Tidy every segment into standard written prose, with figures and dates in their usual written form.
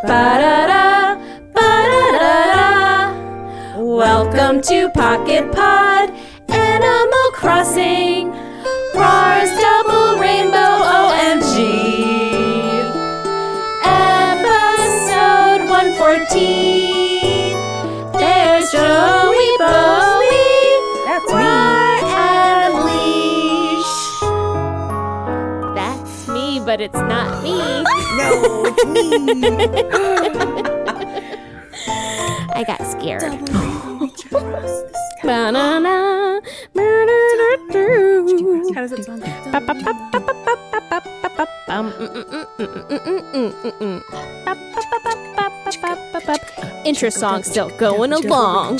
Ba-da-da, ba-da-da-da. Welcome to Pocket Pod, Animal Crossing, Mars Double Rainbow OMG. Episode 114. There's JoeyBoey, That's Rar, and Leesh. That's me, but it's not me. No, it's me. I got scared. Banana. How does it sound? Intro song still going along.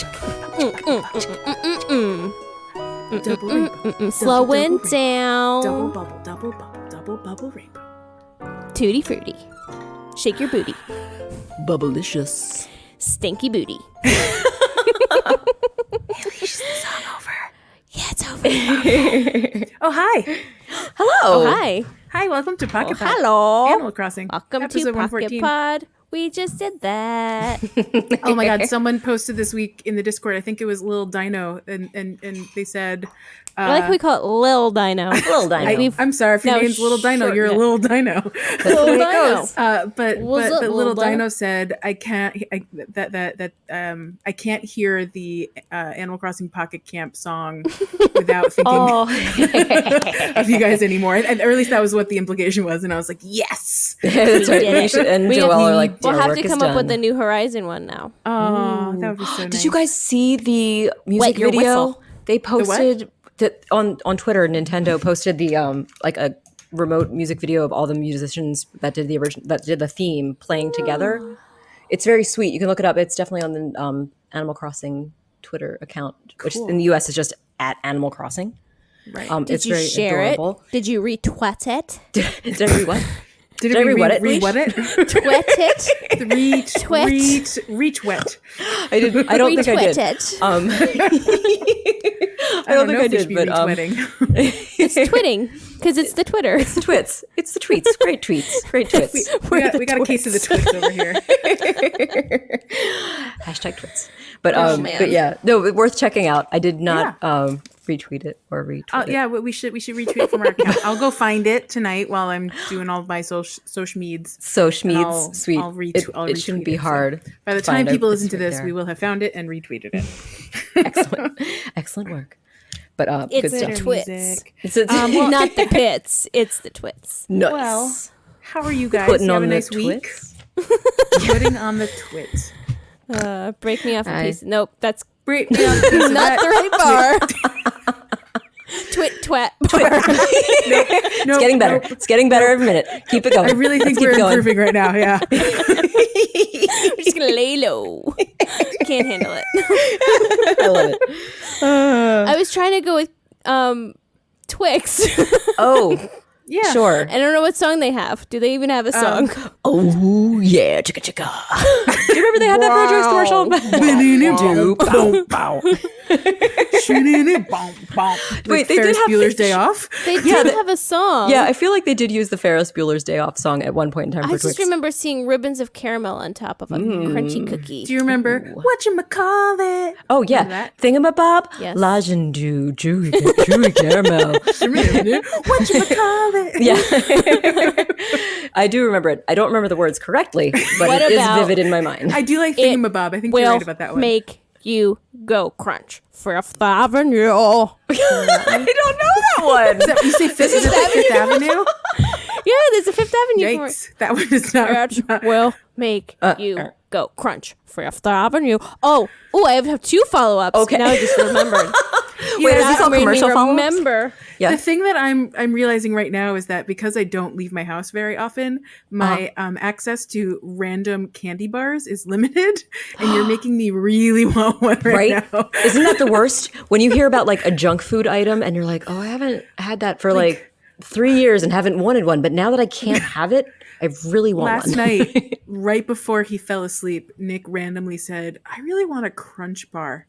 Slowing down. Double bubble rainbow. Tutti fruity. Shake your booty. Bubblicious. Stinky booty. Is the song over? Yeah, it's over. Oh, hi. Hello. Oh, hi. Hi, welcome to Pocket Pod. Hello. Animal Crossing. Welcome Episode to Pocket 114. Pod. We just did that. Oh my God, someone posted this week in the Discord, I think it was Lil Dino, and they said... I like we call it Lil Dino. Little dino. I'm sorry if your No, name's Little Dino, short you're a neck. Little Dino. Lil Dino. But What's up, Little Lil Dino? Dino said, I can't hear the Animal Crossing Pocket Camp song without thinking of you guys anymore. And or at least that was what the implication was. And I was like, yes. That's right. did it. Leesh and We Joel have- are like, We'll our have work to is come up with the done. New Horizon one now. Oh, that would be so nice. Did you guys see the music your video? whistle. They posted that on Twitter. Nintendo posted the like a remote music video of all the musicians that did the theme playing together. It's very sweet. You can look it up. It's definitely on the Animal Crossing Twitter account, which Cool. in the US is just at Animal Crossing. Right. Did It's you very share adorable. it? Did you retweet it? Did I read what? Did I we re-what it, re-what it? Tweet it? Retweet. I did. I don't think I Retweet did. it. I don't think know I if we did, should be but retweeting. It's twitting because it's the Twitter. It's the tweets. It's the tweets. Great tweets. Great tweets. we got a case of the twits over here. Hashtag tweets. But man. but yeah, no, worth checking out. I did not retweet it or retweet it. Yeah, we should retweet from our account. I'll go find it tonight while I'm doing all of my social meds. So I'll- Schmeeds, sweet. I'll it shouldn't retweet be it, so hard. By the to find time people it. listen It's to right this, there. we will have found it and retweeted it. Excellent work. But It's good the stuff. twits. Music. It's Not the pits. It's the twits. nuts. Well, how are you guys? Putting You have on a the nice week? twits. Putting on the twits. Break me off a I- piece. Nope, that's Great. Not the not the right bar. Twit twat. It's getting better. It's getting better every minute. Keep it going. I really think Let's keep we're going. improving right now. Yeah. We're just gonna lay low. Can't handle it. I love it. I was trying to go with Twix. Oh, Yeah. sure. I don't know what song they have. Do they even have a song? Oh yeah, chicka chicka. Do you remember they had that for a Joyce commercial? Wait, they did Ferris have Bueller's the- Day Off. They did have a song. Yeah, I feel like they did use the Ferris Bueller's Day Off song at one point in time I for just Twix. remember seeing ribbons of caramel on top of a crunchy cookie. Do you remember whatchamacallit? Oh yeah, that? Thingamabob, Yes. Lajendu, Chewy Caramel. Whatchamacallit? Yeah, I do remember it. I don't remember the words correctly, but What it is about- vivid in my mind. I do like Thingamabob. I think you're Will right about that one. make you go crunch. Fifth Avenue. I don't know that one. Is that, you say Fifth, is it Fifth Avenue? Yeah, there's a Fifth Avenue. Yikes. That one is not. Crunch will make you go crunch. Fifth Avenue. Oh, I have two follow-ups. Okay. Now I just remembered. Wait, is this all Made me commercial follow-ups? remember. Yeah. The thing that I'm realizing right now is that because I don't leave my house very often, my access to random candy bars is limited, and you're making me really want one right now. Isn't that the worst? When you hear about like a junk food item and you're like, oh, I haven't had that for like 3 years and haven't wanted one, but now that I can't have it, I really want Last one. night, right before he fell asleep, Nick randomly said, "I really want a Crunch bar."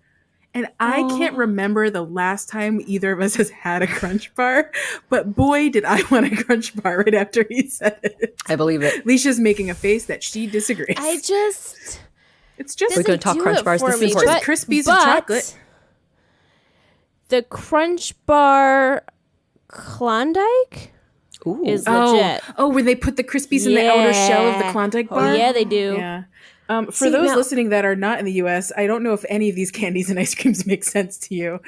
And I can't remember the last time either of us has had a Crunch Bar, but boy, did I want a Crunch Bar right after he said it. I believe it. Leisha's making a face that she disagrees. I just It's just We're going to talk do Crunch it Bars. for This me, is just important. Krispies and chocolate. The Crunch Bar Klondike Ooh. is legit. Oh, where they put the Krispies in the outer shell of the Klondike bar? Oh, yeah, they do. Yeah. For See, those now- listening that are not in the U.S., I don't know if any of these candies and ice creams make sense to you.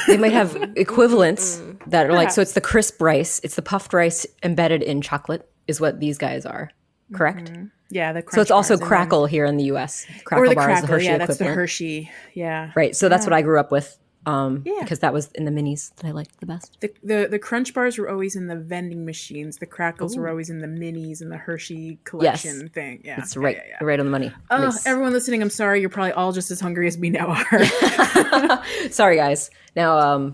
They might have equivalents that are like, Perhaps. so it's the crisp rice, it's the puffed rice embedded in chocolate is what these guys are, correct? Yeah, the Crunch So it's also Bars and Crackle here in the U.S. Crackle or the bar is the Crackle. Hershey Yeah, that's the equivalent. Hershey. Yeah. Right, so that's what I grew up with Yeah. because that was in the minis that I liked the best. The Crunch Bars were always in the vending machines. The Crackles were always in the minis and the Hershey collection thing. Yeah, It's right, Yeah. right on the money. Oh, Nice. everyone listening, I'm sorry. You're probably all just as hungry as we now are. Sorry, guys. Now,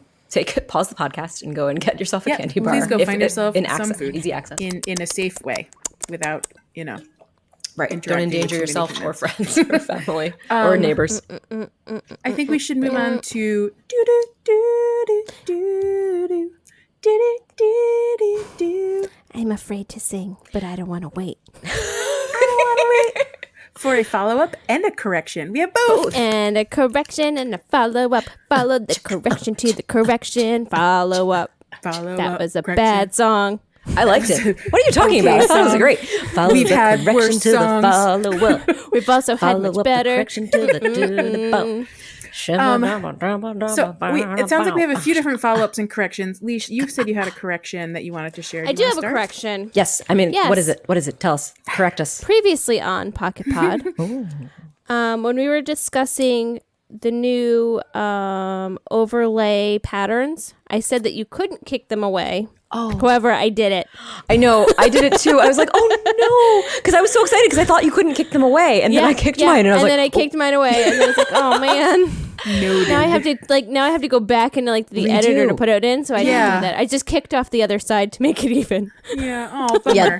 pause the podcast and go and get yourself a Yeah, candy bar. please go find yourself in some access, food. easy access. in a safe way, without Right, don't interacting with endanger too many yourself or humans. friends or family or neighbors. I think we should move on to do do do do do do do do do do. I'm afraid to sing, but I don't want to wait. For a follow-up and a correction. We have both. And a correction and a follow-up. Follow the correction to the correction. Follow-up. That was a bad song. I liked it. What are you talking about? I thought it was great. Follow We've the had correction worse to the songs. follow-up. We've also had Follow much up better. the correction to the So it sounds like we have a few different follow-ups and corrections. Leesh, you said you had a correction that you wanted to share. I do you have wanna a start? correction. Yes, I mean, Yes. what is it? What is it? Tell us. Correct us. Previously on Pocket Pod, when we were discussing the new overlay patterns, I said that you couldn't kick them away. Oh. However, I did it. I know. I did it too. I was like, oh no, because I was so excited because I thought you couldn't kick them away, and then I kicked mine, and I was like, then I kicked mine away, and then I was like, oh man. Now I have to go back into like the editor to put it in, so I didn't do that. I just kicked off the other side to make it even. Yeah. Oh, bummer. Yeah.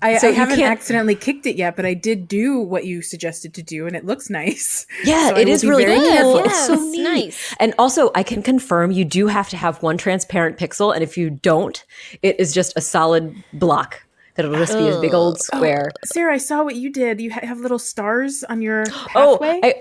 I So you haven't can't- accidentally kicked it yet, but I did do what you suggested to do, and it looks nice. yeah, So I it will is be really very cool. careful. It's so Yes, neat. nice. And also, I can confirm you do have to have one transparent pixel, and if you don't, it is just a solid block. That'll just be a big old square. Sarah, I saw what you did. You have little stars on your Oh, pathway.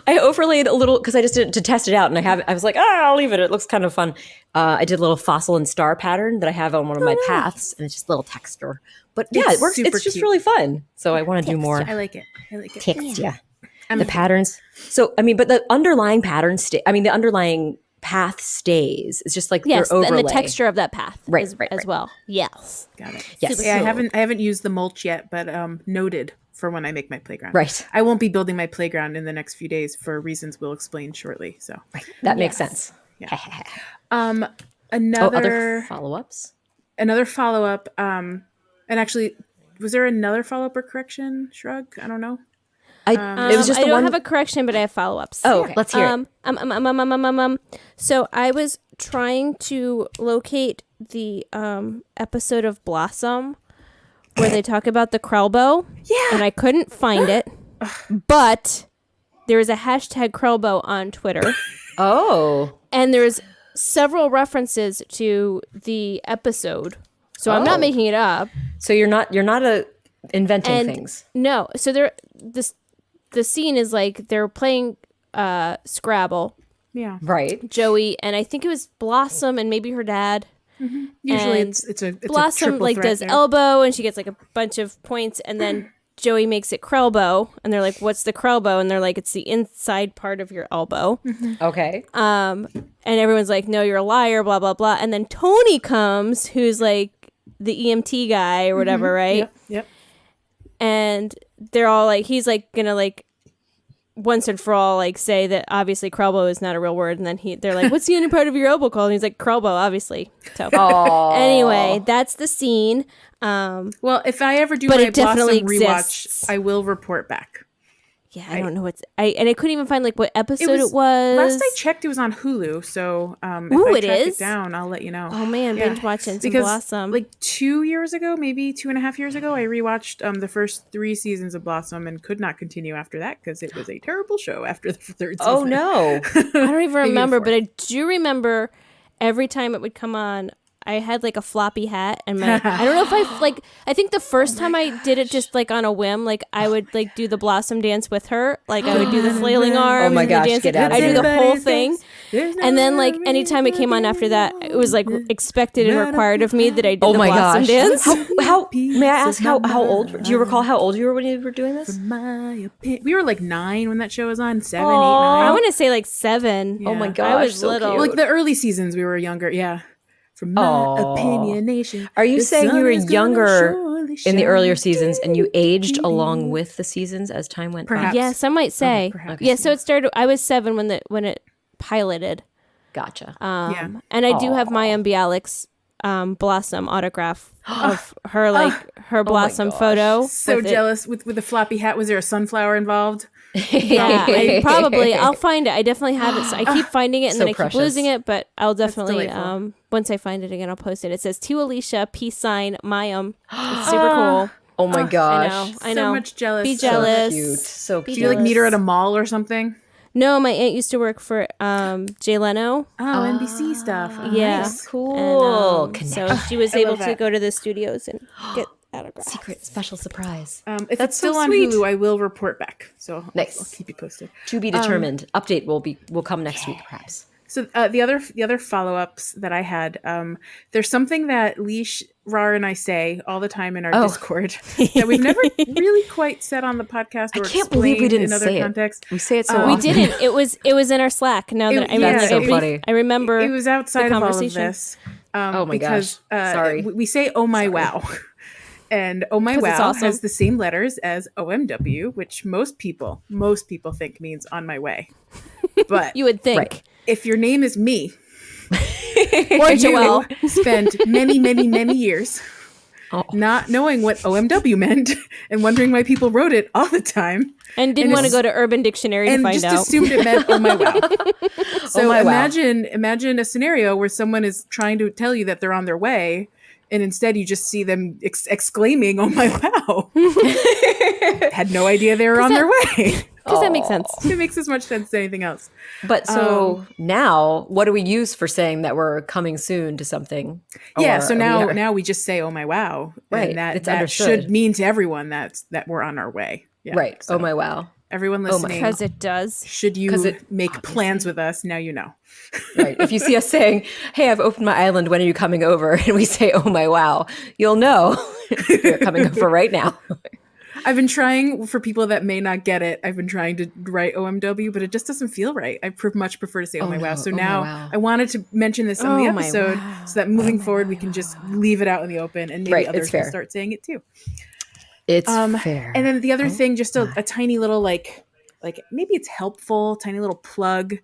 I overlaid a little because I just did it to test it out, and I was like, I'll leave it. It looks kind of fun. I did a little fossil and star pattern that I have on one of my paths, and it's just a little texture. But yeah, It's it works. super It's just cute. really fun. So I want to do more I like it. I like it. text. Yeah, the patterns. So I mean, but the underlying patterns the underlying path stays. It's just like Yes, their overlay. and the texture of that path, Right, as right. well. Yes. Got it. Yes. Yeah, I haven't used the mulch yet, but noted for when I make my playground. Right. I won't be building my playground in the next few days for reasons we'll explain shortly. So, That makes sense. another Other follow-ups. another follow up. And actually, was there another follow up or correction? Shrug. I don't know. It was just I the don't one. have a correction, but I have follow-ups. Oh, okay. Let's hear it. So I was trying to locate the episode of Blossom where they talk about the Krellbow. Yeah. And I couldn't find it. But there is a hashtag Krellbow on Twitter. Oh. And there's several references to the episode. So I'm not making it up. So you're not inventing And things. no, so the scene is like they're playing Scrabble, Yeah. Right. Joey, and I think it was Blossom and maybe her dad. Usually And it's a Blossom triple like threat does there. elbow and she gets like a bunch of points, and then Joey makes it Krellbow, and they're like, "What's the Krellbow?" And they're like, "It's the inside part of your elbow." Okay. And everyone's like, "No, you're a liar," blah blah blah. And then Tony comes, who's like the EMT guy or whatever, right? Yep. And they're all like, he's like gonna like once and for all like say that obviously Krellbow is not a real word, and then they're like, what's the inner part of your elbow called? And he's like, Krellbow, obviously. So anyway, that's the scene. Well, if I ever do But my it definitely Blossom rewatch, exists. I will report back. Yeah, I don't know I couldn't even find like what episode it was. Last I checked, it was on Hulu. So if Ooh, I it track is? it down, I'll let you know. Oh man, binge watching some Because Blossom. like 2 years ago, maybe 2.5 years ago, I rewatched the first 3 seasons of Blossom and could not continue after that because it was a terrible show after the 3rd season. Oh no. I don't even Maybe remember, the but I do remember every time it would come on, I had like a floppy hat and my I don't know if I think the first time I did it just like on a whim, like I would like do the Blossom dance with her, like I would do the flailing arms. Oh my and the gosh, dance. get out of I do here. the whole thing, and then like anytime it came on after that, it was like expected and required of me that I did Oh the my Blossom gosh. dance. How may I ask how old? Do you recall how old you were when you were doing this? We were like 9 when that show was on. 7, 8, 9. I want to say like 7. Oh my Yeah. gosh, I was so little. cute. Like the early seasons, we were younger. Yeah. From my opinionation. Are you the saying you sun were is gonna younger surely in the shine. earlier seasons and you aged along with the seasons as time went Perhaps. by? Yeah, some might say. perhaps. Yeah, so it started. I was 7 when it piloted. Gotcha. Yeah. And I do have Mayim Bialik's Blossom autograph of her, like her Blossom gosh. photo. So with it. jealous with the floppy hat. Was there a sunflower involved? Yeah, probably. I'll find it. I definitely have it. So I keep finding it and So then I precious. keep losing it, but I'll definitely delightful. once I find it again, I'll post it. It says to Alicia, peace sign, Mayim. It's super cool. Oh my gosh. I know. So much jealous. Be So jealous. cute. So Be cute. Do you like meet her at a jealous. mall or something? No, my aunt used to work for Jay Leno. Oh, NBC stuff. Oh, Yeah. nice. Cool. And, so she was able love to that. go to the studios and get autographs. Secret special surprise. If That's it's still so on sweet. Hulu, I will report back. So Nice. I'll keep you posted. To be determined. Update will come next week, perhaps. So the other follow-ups that I had, there's something that Leesh, Rar, and I say all the time in our Discord that we've never really quite said on the podcast or I can't believe we explained didn't in other say contexts. it. We say it so We often. didn't. It was in our Slack. Now that That's so funny. I remember. It was outside the of all of conversation. this. Oh my because, gosh. Sorry. We say "Oh my wow," and "Oh my 'Cause it's wow" awesome. has the same letters as "OMW," which most people think means "on my way." But You would think. Right. if your name is me, Or Joelle. you spent many years not knowing what OMW meant and wondering why people wrote it all the time. And didn't And want to it's- go to Urban Dictionary to And find just out. assumed it meant "oh my wow." So Oh my wow. imagine a scenario where someone is trying to tell you that they're on their way, and instead you just see them exclaiming "oh my wow." Had no idea they were on their way. Because that makes sense. It makes as much sense as anything else. But so now, what do we use for saying that we're coming soon to something? Yeah, Or so are we- now we just say "oh my wow," Right, and that it's that understood. should mean to everyone that we're on our way. Yeah, Right. so Oh my wow. everyone my- listening, Because it does. should 'Cause you it- make plans with us? Now you know. Right. If you see us saying, "Hey, I've opened my island. When are you coming over?" and we say, "Oh my wow," you'll know we're coming over right now. I've been trying, for people that may not get it, I've been trying to write OMW, but it just doesn't feel right. I much prefer to say "oh my wow." no, So oh my now wow. I wanted to mention this on the Oh my episode wow. so that moving forward we can just leave it out in the open and maybe Right, it's others will fair. start saying it too. It's fair. And then the other thing, just a tiny little like maybe it's helpful, tiny little plug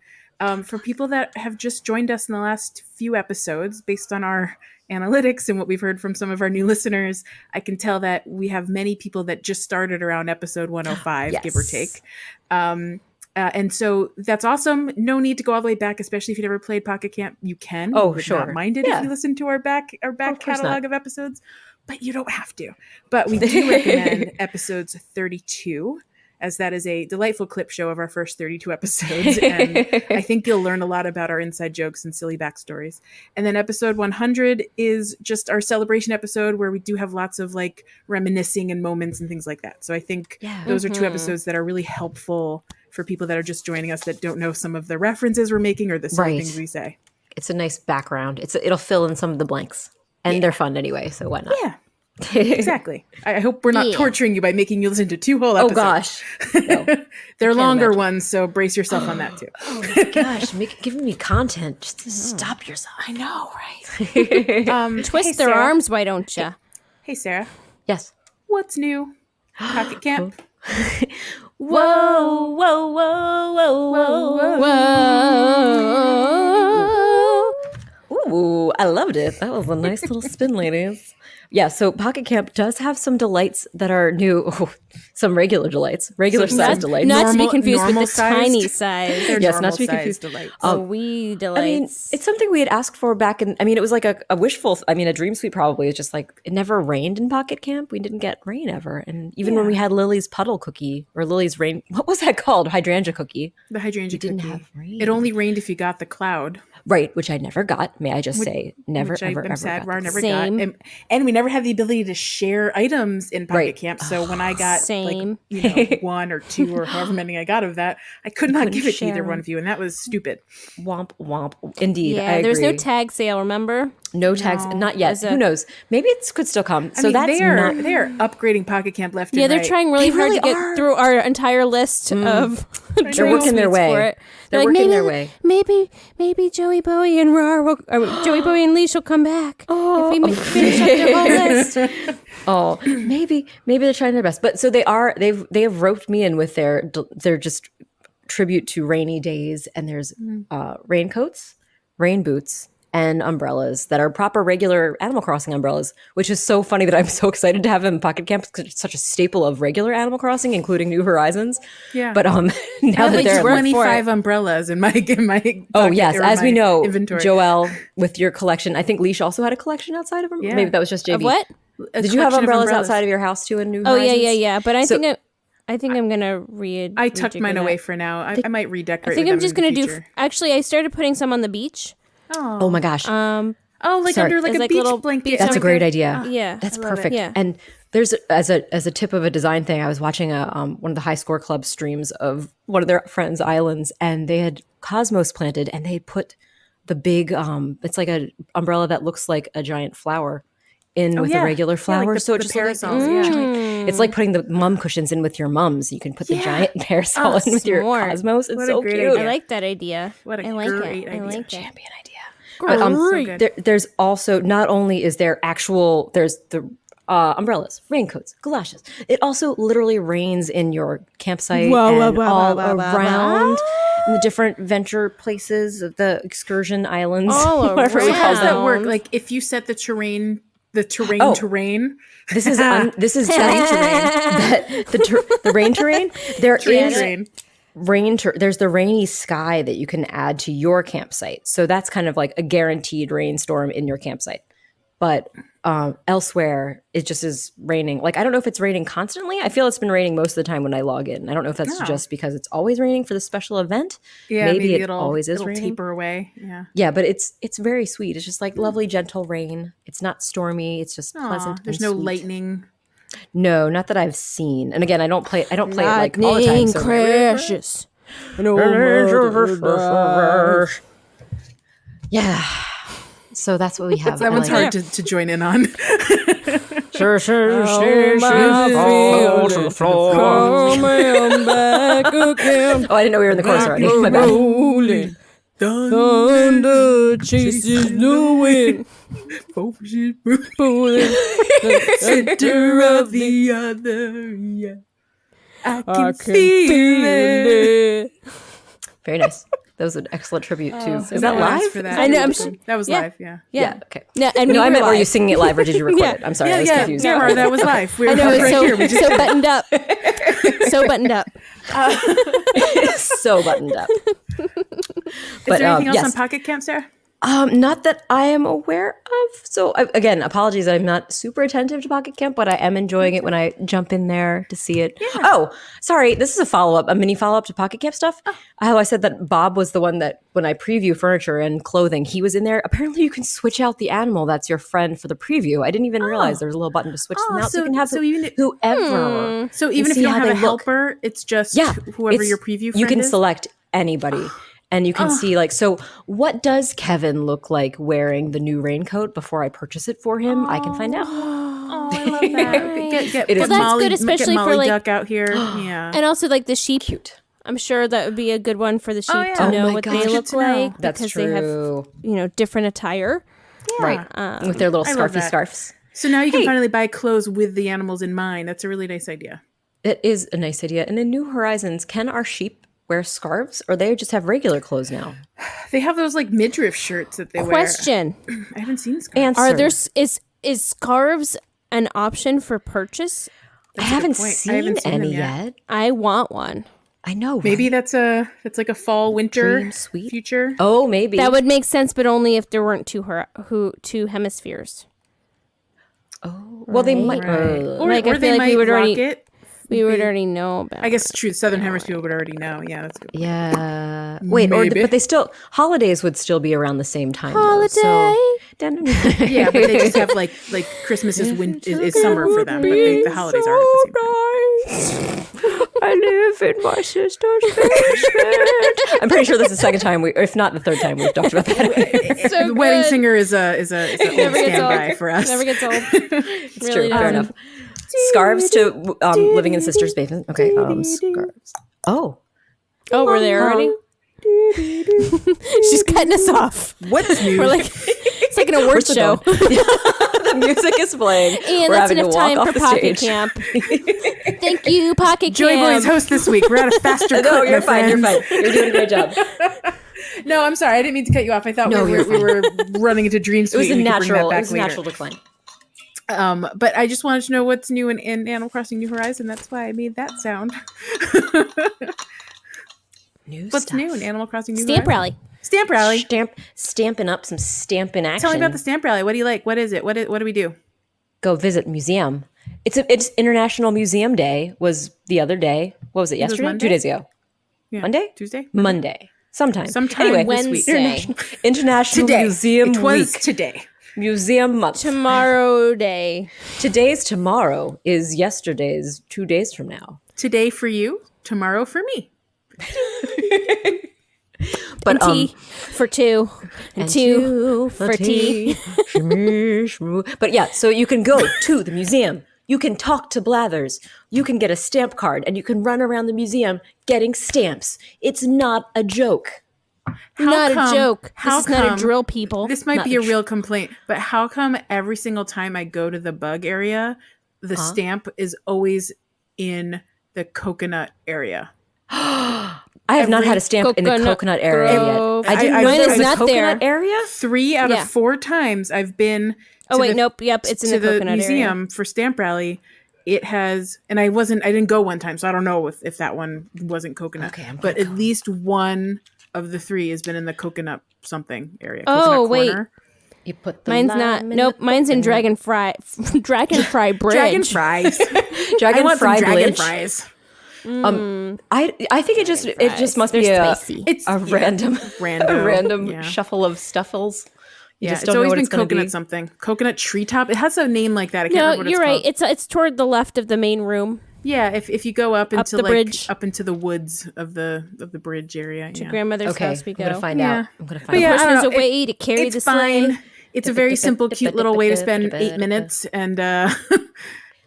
for people that have just joined us in the last few episodes. Based on our analytics and what we've heard from some of our new listeners, I can tell that we have many people that just started around episode 105, give or Yes. take. And so that's awesome. No need to go all the way back, especially if you never played Pocket Camp. You can. Oh, We would sure. not mind it Yeah. if you listen to our back course catalog not. of episodes, but you don't have to. But we do recommend episodes 32, as that is a delightful clip show of our first 32 episodes. And I think you'll learn a lot about our inside jokes and silly backstories. And then episode 100 is just our celebration episode where we do have lots of like reminiscing and moments and things like that. So I think those are two episodes that are really helpful for people that are just joining us that don't know some of the references we're making or the silly Right. things we say. It's a nice background. It'll fill in some of the blanks, and they're fun anyway. So why not? Yeah. Exactly. I hope we're not Yeah. torturing you by making you listen to 2 whole Oh episodes. gosh. No. They're longer imagine. ones, so brace yourself on that too. Oh my gosh, giving me content. Just stop yourself. I know, right? Twist hey, their Sarah. arms, why don't you? Hey, Sarah, Yes. what's new? Pocket Camp. Whoa, whoa, whoa, whoa, whoa. Whoa. Ooh, I loved it. That was a nice little spin, ladies. Yeah, so Pocket Camp does have some delights that are new. Oh, some regular delights, regular size delights. Not to be confused with the normal-sized? tiny size. They're Yes, not to be normal-sized confused. delights. Wee delights. I mean, it's something we had asked for back in. I mean, it was like a wishful. I mean, a dream suite probably. It's just like it never rained in Pocket Camp. We didn't get rain ever, and even when we had Lily's puddle cookie or Lily's rain, what was that called? Hydrangea cookie. The hydrangea didn't cookie. have rain. It only rained if you got the cloud. Right, which I never got. May I just say, never, Which ever, I'm ever sad got. Rar never Same. got. And we never had the ability to share items in Pocket Right. Camp. So when I got Same. like, 1 or 2 or however many I got of that, I could not give it to share either them. one of you. And that was stupid. Womp womp. Indeed, yeah, I there's no agree. tag sale, remember? No tags, not yet. As a- Who knows? Maybe it could still come. I So mean, that's they are not. upgrading Pocket Camp left Yeah, and they're right. trying really They hard really to get are. through our entire list of They're dream working their suites way. for it. They're like, working maybe, their way. Maybe JoeyBoey and Rar will, or JoeyBoey and Leesh will come back if we finish up their whole list. Oh, maybe they're trying their best. But so they have roped me in with their just tribute to rainy days, and there's raincoats, rain boots, and umbrellas that are proper regular Animal Crossing umbrellas, which is so funny that I'm so excited to have them in Pocket Camp because it's such a staple of regular Animal Crossing, including New Horizons. Yeah. But now I that have like they're 25 umbrellas in my oh yes, as we know, inventory. Joelle, with your collection, I think Leesh also had a collection outside of them. Yeah. Maybe that was just JB. Of what? Did you have umbrellas outside of your house too in New Oh Horizons? yeah. But So- I think I'm gonna read. I tucked mine away for now. I might redecorate. I think with I'm them just in the gonna do. future. Actually, I started putting some on the beach. Oh my gosh. Oh, like Sorry. under like It's a like beach little blanket. beach That's a great idea. Yeah, That's I love it. perfect. Yeah. And there's as a tip of a design thing, I was watching one of the High Score Club streams of one of their friends' islands, and they had cosmos planted, and they put the big it's like a umbrella that looks like a giant flower in with yeah. a regular Yeah, flower. like the- so it the just looks like parasols, yeah. it's like putting the mum cushions in with your mums. You can put the giant parasol in with your smart. cosmos. It's What a so great cute. idea. I like that idea. What a I like great it. I idea. like it. Champion idea. But, So good. there's also not only is there there's the umbrellas, raincoats, galoshes. It also literally rains in your campsite and all around in the different venture places of the excursion islands. All whatever we So call how does them. that work? Like if you set the terrain Oh. terrain. This is this is the rain terrain. There is Terrain. there's the rainy sky that you can add to your campsite. So that's kind of like a guaranteed rainstorm in your campsite. But elsewhere, it just is raining. Like, I don't know if it's raining constantly. I feel it's been raining most of the time when I log in. I don't know if that's just because it's always raining for the special event. Yeah, maybe it it'll always is it'll raining. taper away. Yeah. Yeah, but it's very sweet. It's just like lovely, gentle rain. It's not stormy. It's just pleasant. There's and no sweet. lightning. No, not that I've seen. And again, I don't play it like all the time. So crashes. yeah. So that's what we have. That one's I like hard to join in on. Oh, I didn't know we were in the chorus already. My bad. Thunder chases the wind. Center of the other. Yeah. I can feel it. Very nice. That was an excellent tribute to. Is that Someone asked live? for that. I know, I'm That was yeah. live. Yeah. Yeah. Okay. Yeah, and No, we I were meant were you live. singing it live or did you record it? I'm sorry, I was confused. Yeah, that was live. We were I know, right here. it's so buttoned up. So buttoned up. So buttoned up. Is there anything else on Pocket Camp, Sarah? Not that I am aware of. So again, apologies. I'm not super attentive to Pocket Camp, but I am enjoying it when I jump in there to see it. Yeah. Oh, sorry. This is a mini follow-up to Pocket Camp stuff. How I said that Bob was the one that when I preview furniture and clothing, he was in there. Apparently you can switch out the animal that's your friend for the preview. I didn't even realize there was a little button to switch them out. So you can have whoever. So even if see you don't how have a they look. helper, it's just whoever it's- your preview friend you can is? select anybody. And you can see, like, so what does Kevin look like wearing the new raincoat before I purchase it for him? I can find out. Oh, I love that. Get It is- that's Molly, good, especially get for, Molly like- Duck out here. Yeah. And also like the sheep. Cute. I'm sure that would be a good one for the sheep yeah. to Oh know my what gosh, they good look to know. like That's because true. they have, different attire. Right. With their little I love scarfy that. scarves. So now you can finally buy clothes with the animals in mind. That's a really nice idea. It is a nice idea. And in New Horizons, can our sheep wear scarves or they just have regular clothes now? They have those like midriff shirts that they Question: wear. I haven't seen scarves. Answer. Are there is scarves an option for purchase? I haven't I seen haven't seen any them yet. yet. I want one. I know. Maybe right? that's like a fall winter Dream suite? future. Oh, maybe. That would make sense, but only if there weren't two hemispheres. Oh, well, they might. Right. uh, Like, I or feel they like might we would rock already- it. We would already know about. I guess true. Southern Hemisphere would already know. Yeah, that's good. Yeah. Wait, Maybe. but they still holidays would still be around the same time. Holiday. Though, so. Yeah, but they just have like Christmas is summer for them, but the holidays aren't at the same time. I live in my sister's basement. I'm pretty sure this is the second time if not the third time we've talked about that. So The Wedding good. Singer is a old Never gets standby old. for us. Never gets old. It's Really true. Fair doesn't. enough. Scarves to living in sister's basement. Okay. Scarves. Oh. Oh, we're there already. She's cutting us off. What's new? We're like, it's like an awards We're show. still the music is playing. And We're that's having to enough walk time off for the Pocket stage. Camp. Thank you, Pocket JoeyBoey's Camp. host this week. We're at a faster No, clip, you're my fine. You're friends. fine. You're doing a great job. No, I'm sorry. I didn't mean to cut you off. I thought No, we you're were running into Dream It Suite. was a and we could bring that natural. It back was a later. natural decline. But I just wanted to know what's new in Animal Crossing New Horizon. That's why I made that sound. What's new in Animal Crossing New Stamp Horizon? rally. Stamp rally. Stamping up some stamping action. Tell me about the stamp rally. What do you like? What is it? What do we do? Go visit museum. It's International Museum Day was the other day. What was it? was Yesterday? Monday? 2 days ago. Yeah. Monday? Tuesday? Monday. Sometime. Anyway, Wednesday. this week. International Today. Museum It was Week. today. Museum Month. Tomorrow day. Today's tomorrow is yesterday's 2 days from now. Today for you, tomorrow for me. But And tea for two. And two for tea. But yeah, so you can go to the museum. You can talk to Blathers. You can get a stamp card and you can run around the museum getting stamps. It's not a joke. Not a joke. How This is not a come- drill, people. This might Not be a the real complaint, but how come every single time I go to the bug area, the stamp is always in the coconut area? I have not had a stamp in the Coconut coconut area grove. yet. I didn't I- know mine there is was a not coconut there. area. 3 out Yeah. of 4 times I've been Oh, to wait, the- nope. Yep, it's in to the coconut museum area. for stamp rally. It has, and I didn't go one time, so I don't know if that one wasn't coconut. Okay, I'm but gonna at least one of the 3 has been in the coconut something area. Oh, coconut wait. corner. You put the Mine's lime not. in Nope, the mine's in coconut. Dragonfry Bridge. Dragon fries. I Dragon want some Fry dragon Bridge. fries. I think it just must They're be spicy. It's a random random a shuffle of stuffles. You Yeah, just it's don't know always what been it's going to coconut be. something. Coconut treetop. It has a name like that. I can't No, remember what you're it's right. called. It's toward the left of the main room. Yeah, if you go up into the like bridge. up into the woods of the bridge area. To Yeah. grandmother's Okay, house we I'm go. going to find Yeah. out. I'm going to But find yeah, out. Of course, I don't there's a know. way to carry It's the sleigh. fine. It's a very simple, cute little way to spend 8 minutes, and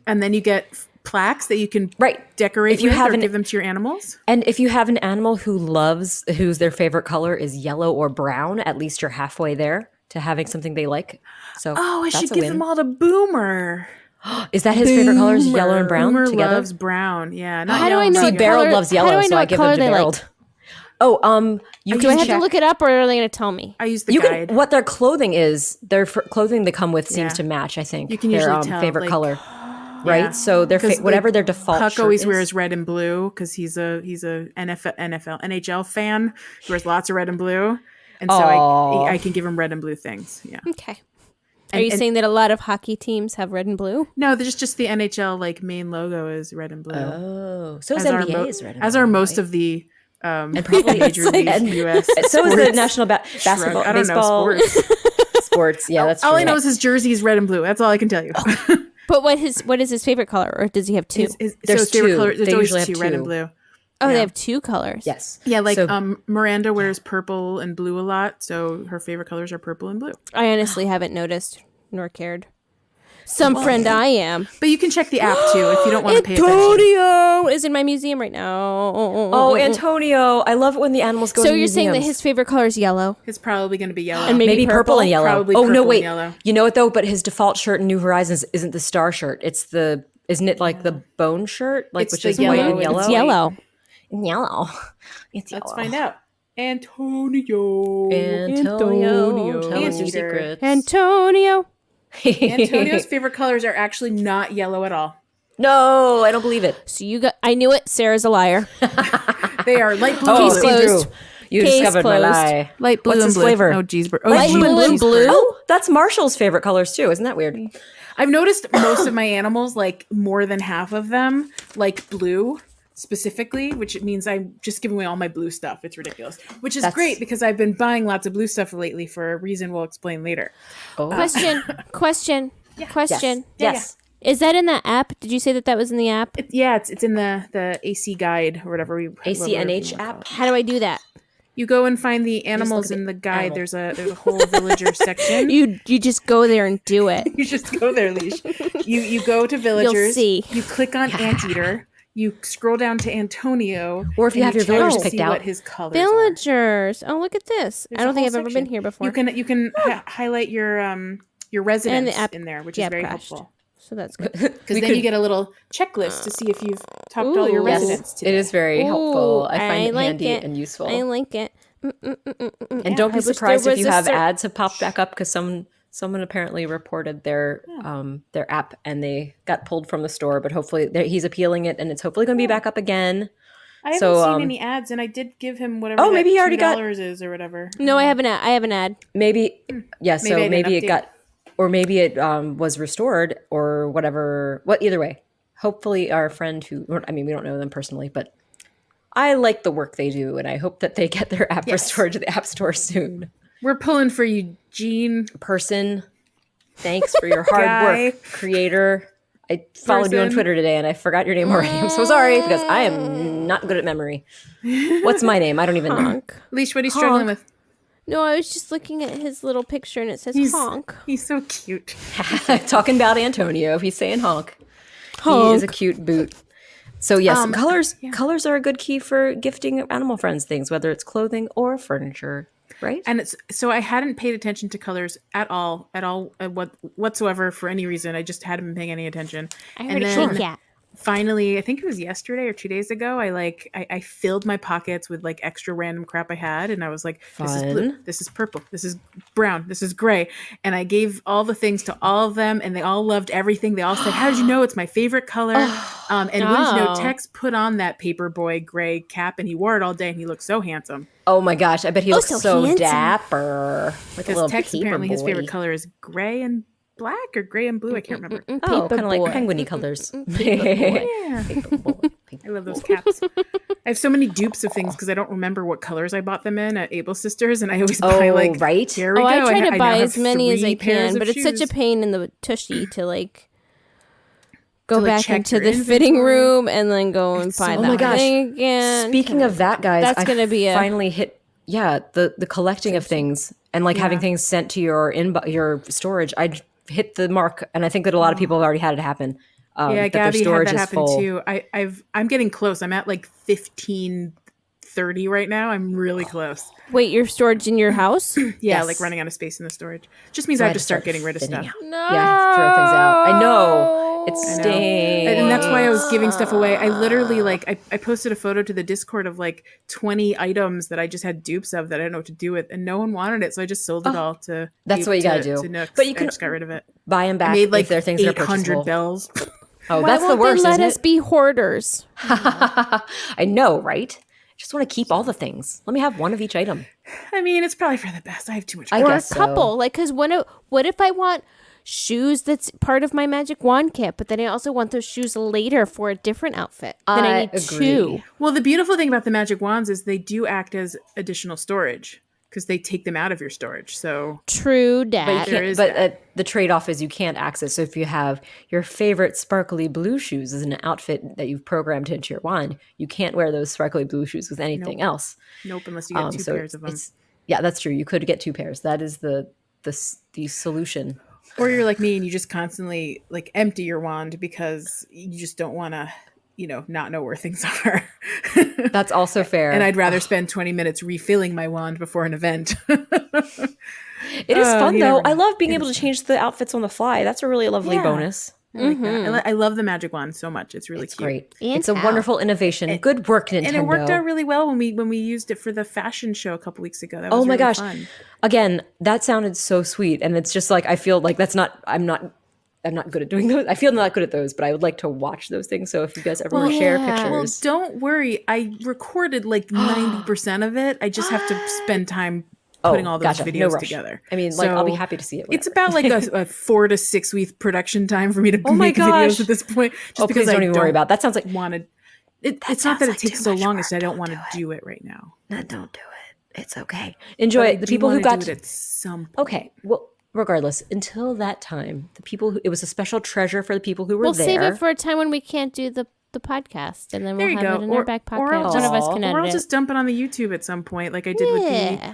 and then you get plaques that you can Right. decorate If you with have or an- give them to your animals. And if you have an animal whose their favorite color is yellow or brown, at least you're halfway there to having something they like. So Oh, I that's should a give win. them all to Boomer. Is that his favorite colors, yellow and brown Boomer together? loves brown. Yeah. Not How do yellow I and know brown See, what yet. Beryl color- loves how yellow, do I so know I what give color them to they Beryl. like? Oh, you Do I can have check. to look it up, or are they going to tell me? I use the You guide. can what their clothing is. Their clothing they come with seems Yeah. to match. I think You can their usually tell, favorite like- color, right? Yeah. So their 'Cause, whatever like, their default. Huck shirt always is. wears red and blue because he's a NHL fan. He wears lots of red and blue, and so Aw. I can give him red and blue things. Yeah. Okay. Are you saying that a lot of hockey teams have red and blue? No, they're just the NHL like main logo is red and blue. Oh, so is As are NBA is red and as blue, are most right? of the probably Major League and- US. So is the sports. national basketball, I don't know baseball, sports. Yeah, that's all true. I know is his jersey is red and blue. That's all I can tell you. But what is his favorite color, or does he have two? There's his favorite two. color. There's They always usually have two, red and two. blue. Oh, yeah. they have two colors. Yes. Yeah, like So- Miranda wears purple and blue a lot, so her favorite colors are purple and blue. I honestly haven't noticed nor cared. Some friend I am. But you can check the app too if you don't want to pay attention. Antonio is in my museum right now. Oh, Antonio! I love it when the animals go. So to you're saying that museums. his favorite color is yellow, It's probably going to be yellow. and maybe, maybe purple and yellow. Probably Oh purple no, and wait! yellow. You know what though? But his default shirt in New Horizons isn't the star shirt. Isn't it like the bone shirt, like It's which the is white and yellow. yellow? It's yellow. And yellow. It's yellow. Let's find out. Antonio. Antonio, tell us your Answer. secrets. Antonio. Antonio's favorite colors are actually not yellow at all. No, I don't believe it. So I knew it. Sarah's a liar. They are light blue. Case and closed. blue. Drew, you Case discovered my closed. lie. Light blue What's and his blue. flavor? Oh, cheeseburger. Light blue and blue. Oh, that's Marshall's favorite colors too. Isn't that weird? I've noticed most of my animals, like more than half of them, like blue specifically, which means I'm just giving away all my blue stuff. It's ridiculous, which is great because I've been buying lots of blue stuff lately for a reason we'll explain later. Oh. Question. Yes. Is that in the app? Did you say that was in the app? It's in the AC guide or whatever we ACNH app. How do I do that? You go and find the animals in the guide. There's a whole villager section. You just go there and do it. You just go there, Leesh. You go to villagers. You'll see. You click on Anteater. You scroll down to Antonio. Or if you have your villagers check to picked see out. what his colors Villagers. Oh, look at this. There's I don't a think whole I've ever section. been here before. You can highlight your residence app- in there, which the is app very crashed. helpful. So that's good. Because then you get a little checklist to see if you've talked to all your Ooh. residents today. It is very helpful. Ooh, I find it like handy it. and useful. I like it. And don't be I wish there surprised if was you a have ads have popped back up because someone apparently reported their app and they got pulled from the store. But hopefully he's appealing it and it's hopefully going to be back up again. I haven't seen any ads, and I did give him whatever. Oh, maybe he already got $2 is or whatever. No, I have an ad. Maybe yeah. Maybe I So maybe didn't it got, or maybe it was restored or whatever. Either way, hopefully our friend we don't know them personally, but I like the work they do, and I hope that they get their app restored to the App Store soon. We're pulling for you, Gene. Person, thanks for your hard work, creator. I followed you on Twitter today, and I forgot your name already. I'm so sorry, because I am not good at memory. What's my name? I don't even know. Leesh, what are you struggling with? No, I was just looking at his little picture, and it says honk. He's so cute. Talking about Antonio, he's saying honk. Honk. He is a cute boot. So yes, colors are a good key for gifting animal friends things, whether it's clothing or furniture, right? And I hadn't paid attention to colors at all, whatsoever for any reason. I just hadn't been paying any attention. I heard a kitty cat. Finally, I think it was yesterday or 2 days ago, I filled my pockets with like extra random crap I had, and I was like, this is blue, this is purple, this is brown, this is gray, and I gave all the things to all of them, and they all loved everything. They all said, "How did you know it's my favorite color?" And wouldn't you know, Tex put on that paperboy gray cap, and he wore it all day, and he looked so handsome. Oh my gosh, I bet he looks so handsome. dapper. Like a little Tex apparently his boy. favorite color is gray and black or gray and blue. I can't remember. Oh, kind of like penguin-y colors. Yeah. I love those caps. I have so many dupes of things because I don't remember what colors I bought them in at Able Sisters, and I always buy like, right? Here we go. I try to now buy have as many as 3 I pairs can, of but it's such shoes. a pain in the tushy to like go like, back check into your the fitting inventory. room and then go and find Oh my that gosh. thing again. Speaking of that, guys, That's gonna be finally hit. Yeah, the collecting of things and like having things sent to your storage. I hit the mark, and I think that a lot of people have already had it happen. Yeah, that their Gabby had storage that is happen full. too. I'm getting close. I'm at like 1530 right now. I'm really close. Wait, your storage in your house? Yeah, Yes. like running out of space in the storage. Just means So I have to start start getting rid of thinning stuff. out. No. Yeah, I have to throw things out. I know. It I know. stinks. And that's why I was giving stuff away. I literally I posted a photo to the Discord of like 20 items that I just had dupes of that I didn't know what to do with, and no one wanted it, so I just sold it all to. That's what you gotta do. To Nooks. But you can I just got rid of it. buy them back I made like if they're things that are 800 purchasable. bells. Oh, Why that's the won't worst, they let isn't us it? be hoarders? I know, right? I just want to keep all the things. Let me have one of each item. I mean, it's probably for the best. I have too much. I Or a guess so. couple. Like, because what if I want shoes that's part of my magic wand kit, but then I also want those shoes later for a different outfit? Then I need agree. 2. Well, the beautiful thing about the magic wands is they do act as additional storage because they take them out of your storage. So True But, dat. There is the trade-off is you can't access. So if you have your favorite sparkly blue shoes as an outfit that you've programmed into your wand, you can't wear those sparkly blue shoes with anything else. nope, unless you get 2 So pairs of them. yeah, that's true. You could get 2 pairs. That is the solution. Or you're like me and you just constantly like empty your wand because you just don't want to, not know where things are. That's also fair. And I'd rather spend 20 minutes refilling my wand before an event. It is fun you though. never I know. love being able to change the outfits on the fly. That's a really lovely bonus. I like that. I love the magic wand so much. It's really cute. Great. And It's a how? wonderful innovation. Good work, Nintendo. And it worked out really well when we used it for the fashion show a couple weeks ago. That was Oh my really gosh. fun. Again, that sounded so sweet. And it's just like, I feel like I'm not good at doing those. I feel not good at those, but I would like to watch those things. So if you guys ever want to share yeah. Well, pictures. don't worry. I recorded like 90% of it. I just have to spend time putting all those gotcha. No videos rush. together. I mean, like, I'll be So happy to see it. It's whenever. about like a 4 to 6 week production time for me to my make videos gosh. at this point. Just please don't even worry about it. That sounds like wanted. It's not that it like takes too so much long; work. it's that I don't Don't want do to do it right now. No, don't do it. It's okay. Enjoy But I it. The do people who wanna got do to it at some point. Okay. Well, regardless, until that time, the people who it was a special treasure for the people who were We'll there. save it for a time when we can't do the podcast, and then There we'll you have go. it in our back pocket. I'll One of us just- can Or edit I'll it. just dump it on the YouTube at some point, like I did Yeah.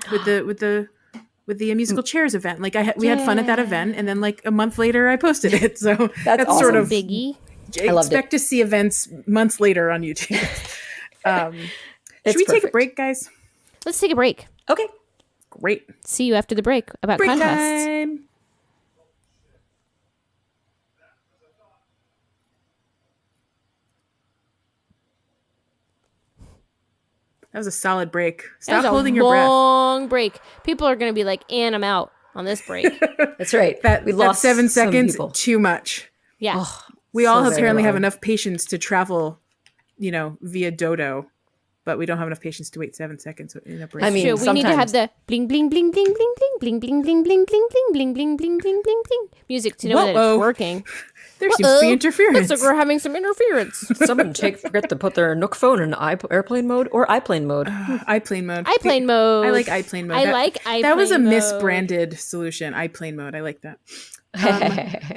with the musical chairs event. Like we had fun at that event, and then like a month later, I posted it. So that's awesome. sort of Biggie. I loved expect to see events months later on YouTube. Should we take a perfect. break, guys? Let's take a break. Okay. Great. See you after the break about Break contests. time. That was a solid break. That Stop was a holding your breath. long break. People are going to be like, "And I'm out on this break." That's right. That we lost 7 some seconds, people. too much. Yeah. We all So very apparently have long. enough patience to travel, via Dodo, but we don't have enough patience to wait 7 seconds in a break. I mean, True. We need to have sometimes- the bling bling bling bling bling bling bling bling bling bling bling bling bling bling bling bling bling music to know that Whoa-oh. it's working. there seems to be Uh-oh. interference. Looks like we're having some interference. Someone forget to put their Nook phone in airplane mode or iPlane mode. iPlane mode. iPlane mode. I like iPlane mode. I like iPlane That was a mode. misbranded solution. iPlane mode. I like that.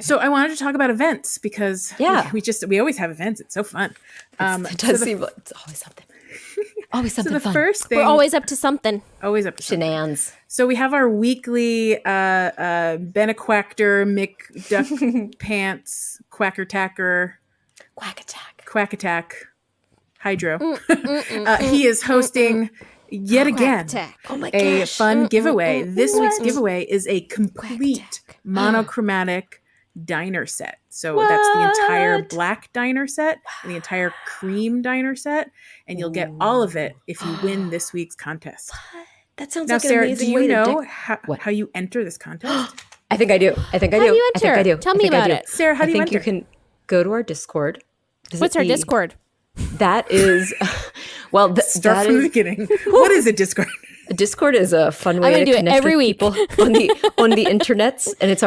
So I wanted to talk about events because Yeah. we always have events. It's so fun. It does seem like it's always something. Always So something the fun. first thing We're always up to something. always up to something. Shenanigans. So we have our weekly Benequactor McDuck Pants Quacker Tacker Quack attack. Quack Attack Hydro. He is hosting yet again Attack. Oh my a gosh. fun giveaway. This week's giveaway is a complete Attack. monochromatic diner set. So that's the entire black diner set and the entire cream diner set, and you'll get all of it if you win this week's contest. That sounds Now, like an Sarah, amazing do way you to know dick- how you enter this contest? I think I do. I think I do. How do you I think enter? I do. Tell I me think I about do. it. Sarah, how do you I think enter? you can go to our Discord. visit What's our the- Discord? That is, well, Start that from the is, beginning. What is a Discord? Discord is a fun I'm way gonna to do it connect every with week. people on the internets, and it's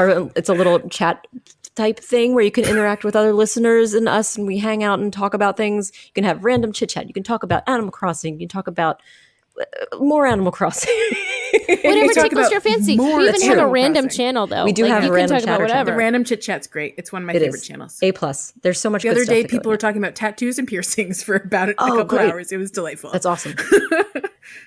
a little chat type thing where you can interact with other listeners and us, and we hang out and talk about things. You can have random chit chat. You can talk about Animal Crossing. You can talk about more Animal Crossing. Whatever talk tickles about your fancy. more We even have a Animal random Crossing. channel though. We do have you a can random talk about chatter channel. whatever. The random chit chat's great. It's one of my It favorite is channels. A+. There's so much. The good other stuff day, that go people in were it. talking about tattoos and piercings for about a Oh, couple great. hours. It was delightful. That's awesome.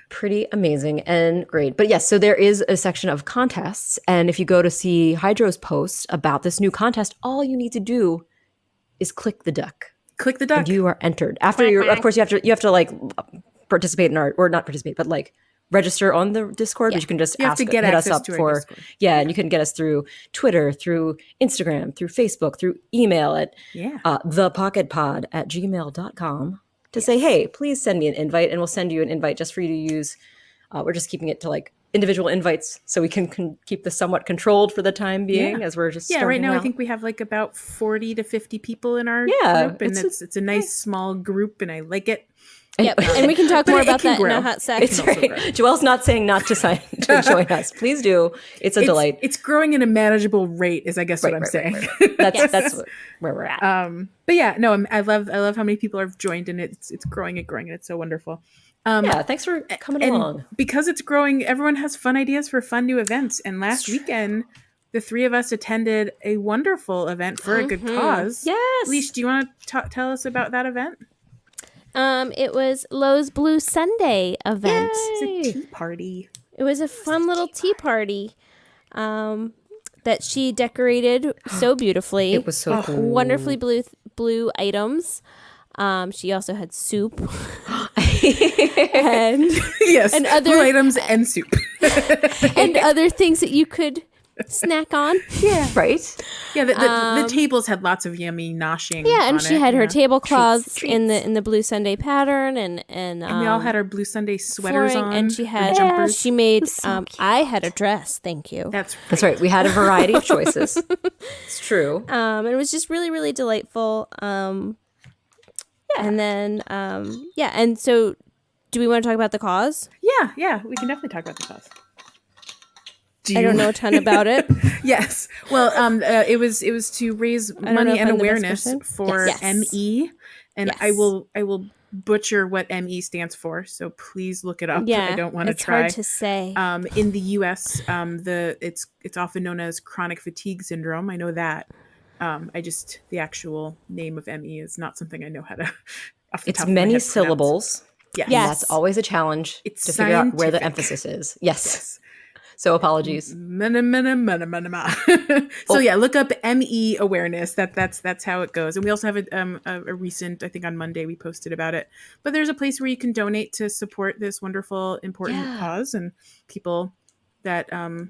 Pretty amazing and great. But yes, so there is a section of contests. And if you go to see Hydro's post about this new contest, all you need to do is click the duck. Click the duck. And you are entered. After you're, of course, you have to like participate in our, or not participate, but like register on the Discord, but you can just You have to get hit us access up to our for, Discord. yeah, and you can get us through Twitter, through Instagram, through Facebook, through email at Yeah. thepocketpod@gmail.com to say, hey, please send me an invite, and we'll send you an invite just for you to use. We're just keeping it to like individual invites so we can keep this somewhat controlled for the time being as we're just Yeah, right starting now I out. think we have like about 40 to 50 people in our Yeah, group, and it's a nice small group, and I like it. Yep. And we can talk But more it about can that in grow. a hot sec. It's right. Joelle's not saying not to sign to join us. Please do. It's a delight. It's growing at a manageable rate, is I guess what I'm saying. That's where we're at. But yeah, no, I love how many people have joined, and it's growing and growing, and it's so wonderful. Yeah, thanks for coming And along. because it's growing, everyone has fun ideas for fun new events. And last weekend, the three of us attended a wonderful event for a good cause. Yes. Leesh, do you want to tell us about that event? It was Lowe's Blue Sunday event. It's a tea party. It was a fun little tea party that she decorated so beautifully. It was so cool. Wonderfully blue items. She also had soup and Yes, And other- blue items and soup. and other things that you could snack on. Yeah. Right? Yeah, the tables had lots of yummy noshing. Yeah, and on she it, had her yeah. tablecloths Treats. in the blue Sunday pattern, and We all had our blue Sunday sweaters flooring, on, and she or had jumpers. she made. so I had a dress. Thank you. That's right. We had a variety of choices. It's true. And it was just really, really delightful. And then and so, do we want to talk about the cause? Yeah, we can definitely talk about the cause. I don't know a ton about it. Yes. Well, it was to raise know money if and I'm the best awareness person. for Yes. ME, and Yes. I will butcher what ME stands for. So please look it up. Yeah, I don't want to it's try. hard to say. In the U.S., it's often known as chronic fatigue syndrome. I know that. The actual name of ME is not something I know how to. Off the It's top of my many head, pronounce. syllables. Yes. And that's always a challenge It's to figure out where the scientific. emphasis is. Yes. Yes. So apologies. So yeah, look up ME awareness. That's how it goes. And we also have a recent, I think on Monday we posted about it. But there's a place where you can donate to support this wonderful, important cause and people that are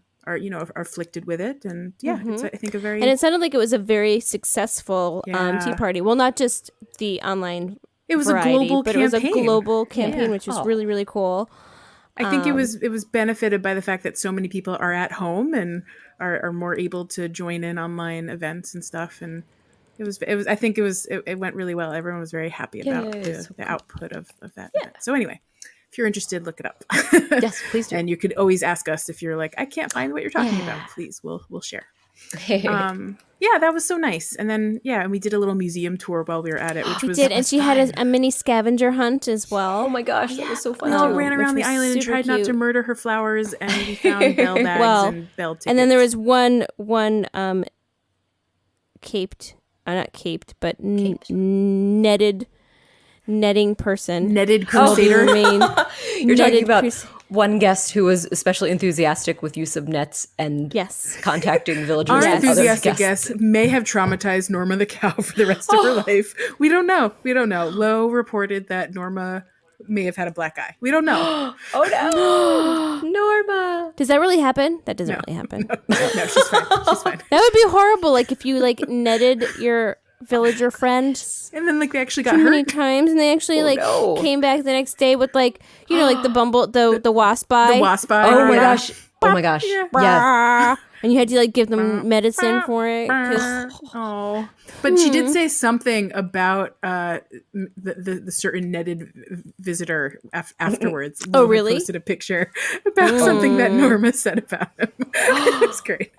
afflicted with it. And yeah, it's I think a very And it sounded like it was a very successful Yeah. tea party. Well, not just the online. It was variety, a global but campaign. it was a global campaign, Yeah. which was really, really cool. I think it was benefited by the fact that so many people are at home and are more able to join in online events and stuff. And it went really well. Everyone was very happy about the output of that event. So anyway, if you're interested, look it up. Yes, please do. And you could always ask us if you're like, I can't find what you're talking about. Please, we'll share. Yeah, that was so nice. And then and we did a little museum tour while we were at it, which was And she had a mini scavenger hunt as well. Oh my gosh, that was so fun. we all too. ran around the was island and super tried not to cute. murder her flowers, and we found bell bags and bell tickets. And then there was one caped, not caped, but netting person. netted crusader. You're talking about one guest who was especially enthusiastic with use of nets and contacting villagers. Our and other enthusiastic guests. guest may have traumatized Norma the cow for the rest of her life. We don't know. Lo reported that Norma may have had a black eye. We don't know. Oh no, Norma! Does that really happen? That doesn't really happen. No, she's fine. She's fine. That would be horrible. Like if you netted your villager friend And then they actually got too many hurt. times, and they actually came back the next day with the wasp eye. The wasp eye. Oh my gosh! Oh my gosh! Yeah. And you had to give them medicine for it. 'Cause Oh, but she did say something about the certain netted visitor afterwards. Oh, Lou had really? Posted a picture about something that Norma said about him. It was great.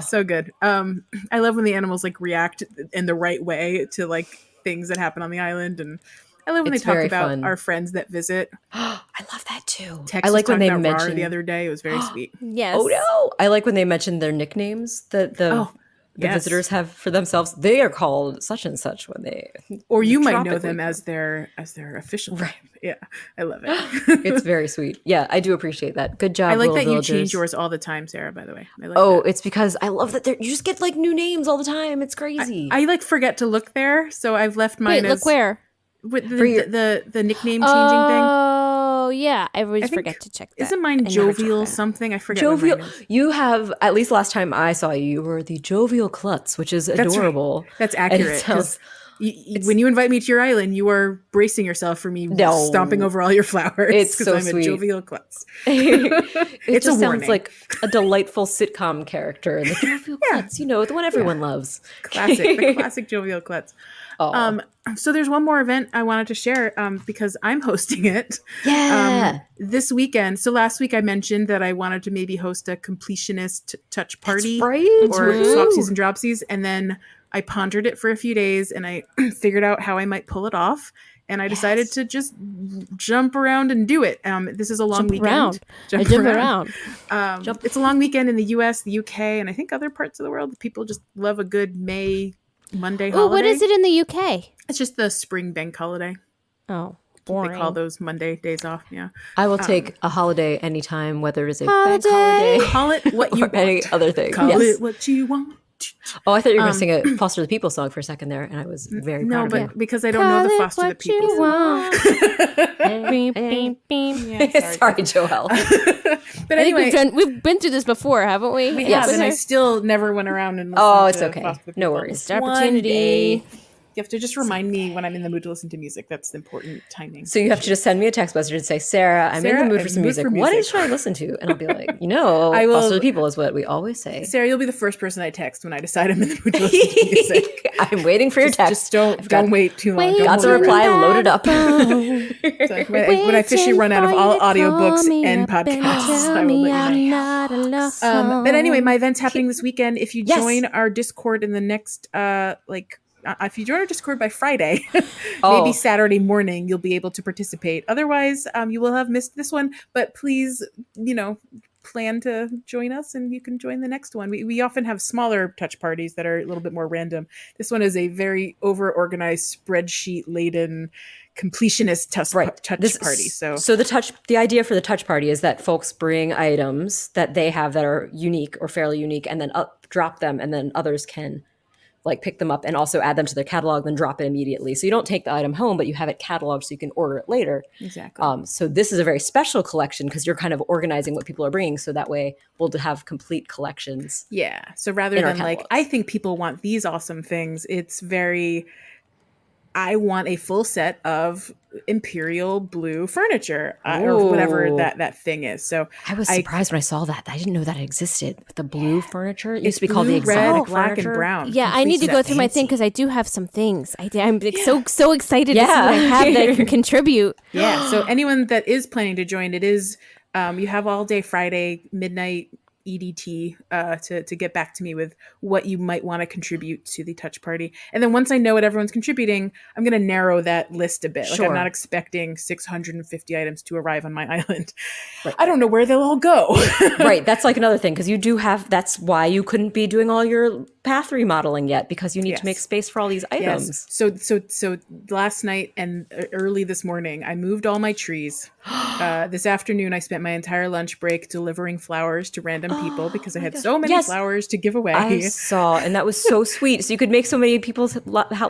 So good. I love when the animals react in the right way to things that happen on the island, and I love when It's they talk very about fun. our friends that visit. I love that too. Tex I like was when they talking about Rar mention the other day. It was very sweet. yes. Oh no! I like when they mention their nicknames that the yes. visitors have for themselves. They are called such and such when they, Or you might know tropically them called. as their official name. Yeah, I love it. It's very sweet. Yeah, I do appreciate that. Good job. I like little that you villagers. change yours all the time, Sarah, by the way. I like Oh, that. it's because I love that you just get new names all the time. It's crazy. I forget to look there, so I've left mine Wait, as look where? with For your- the nickname changing thing. Oh yeah, I always think- forget to check that. Isn't mine I never check jovial that. something? I forget. What Jovial. mine is. You have, at least last time I saw you, you were the jovial klutz, which is right. adorable. That's And it accurate. 'cause sounds- when you invite me to your island, you are bracing yourself for me No. stomping over all your flowers. It's 'cause so I'm sweet. a jovial klutz. It It's a just sounds warning. like a delightful sitcom character. The jovial klutz, the one everyone loves. The classic jovial klutz. Oh. So there's one more event I wanted to share because I'm hosting it. Yeah. This weekend. So last week I mentioned that I wanted to maybe host a completionist touch party right. or swapsies and dropsies. And then I pondered it for a few days and I figured out how I might pull it off. And I decided to just jump around and do it. This is a long weekend. Jump around. It's a long weekend in the US, the UK, and I think other parts of the world. People just love a good Monday holiday. Oh, what is it in the UK? It's just the spring bank holiday. Oh, boring. They call those Monday days off. Yeah. I will take a holiday anytime, whether it is a Holiday. bank holiday Call it what you or any want. other thing. Call Yes. it what you want. Oh, I thought you were going to sing a Foster the People song for a second there, and I was very proud of you. Because I don't know the Foster the People song. Sorry, Joelle. But anyway, we've been through this before, haven't we? we have, and I still never went around and listened Oh, it's to okay. Foster the No People. worries. Missed opportunity. You have to just remind me when I'm in the mood to listen to music. That's the important timing. So you have to just send me a text message and say, Sarah, I'm in the mood for some music. What should I listen to? And I'll be like, I will, Foster the People is what we always say. Sarah, you'll be the first person I text when I decide I'm in the mood to listen to music. I'm waiting for your text. Just don't wait too long. Got the reply loaded up. So when I officially run out of all audiobooks and podcasts, I will let you know. But anyway, my event's happening this weekend. If you join our Discord in the next, if you join our Discord by Friday, maybe Saturday morning, you'll be able to participate. Otherwise, you will have missed this one. But please, plan to join us and you can join the next one. We often have smaller touch parties that are a little bit more random. This one is a very over-organized, spreadsheet-laden, completionist touch party. So the idea for the touch party is that folks bring items that they have that are unique or fairly unique and then drop them, and then others can pick them up and also add them to their catalog, then drop it immediately. So you don't take the item home, but you have it cataloged so you can order it later. Exactly. So this is a very special collection because you're kind of organizing what people are bringing. So that way we'll have complete collections. Yeah. So rather than I think people want these awesome things, it's very, I want a full set of imperial blue furniture or whatever that thing is. So I was surprised when I saw that. I didn't know that it existed. The blue furniture. It used to be called the red, exotic black, furniture. and brown. Yeah, I need to go through my thing because I do have some things. I'm so excited to see what I have that I can contribute. Yeah. So anyone that is planning to join, it is you have all day Friday midnight EDT to get back to me with what you might want to contribute to the touch party. And then once I know what everyone's contributing, I'm going to narrow that list a bit. Sure. I'm not expecting 650 items to arrive on my island. Right. I don't know where they'll all go. Right. That's another thing because you do have, that's why you couldn't be doing all your path remodeling yet because you need to make space for all these items. Yes. So last night and early this morning, I moved all my trees. This afternoon, I spent my entire lunch break delivering flowers to random people because I had so many flowers to give away. I saw, and that was so sweet. So you could make so many people's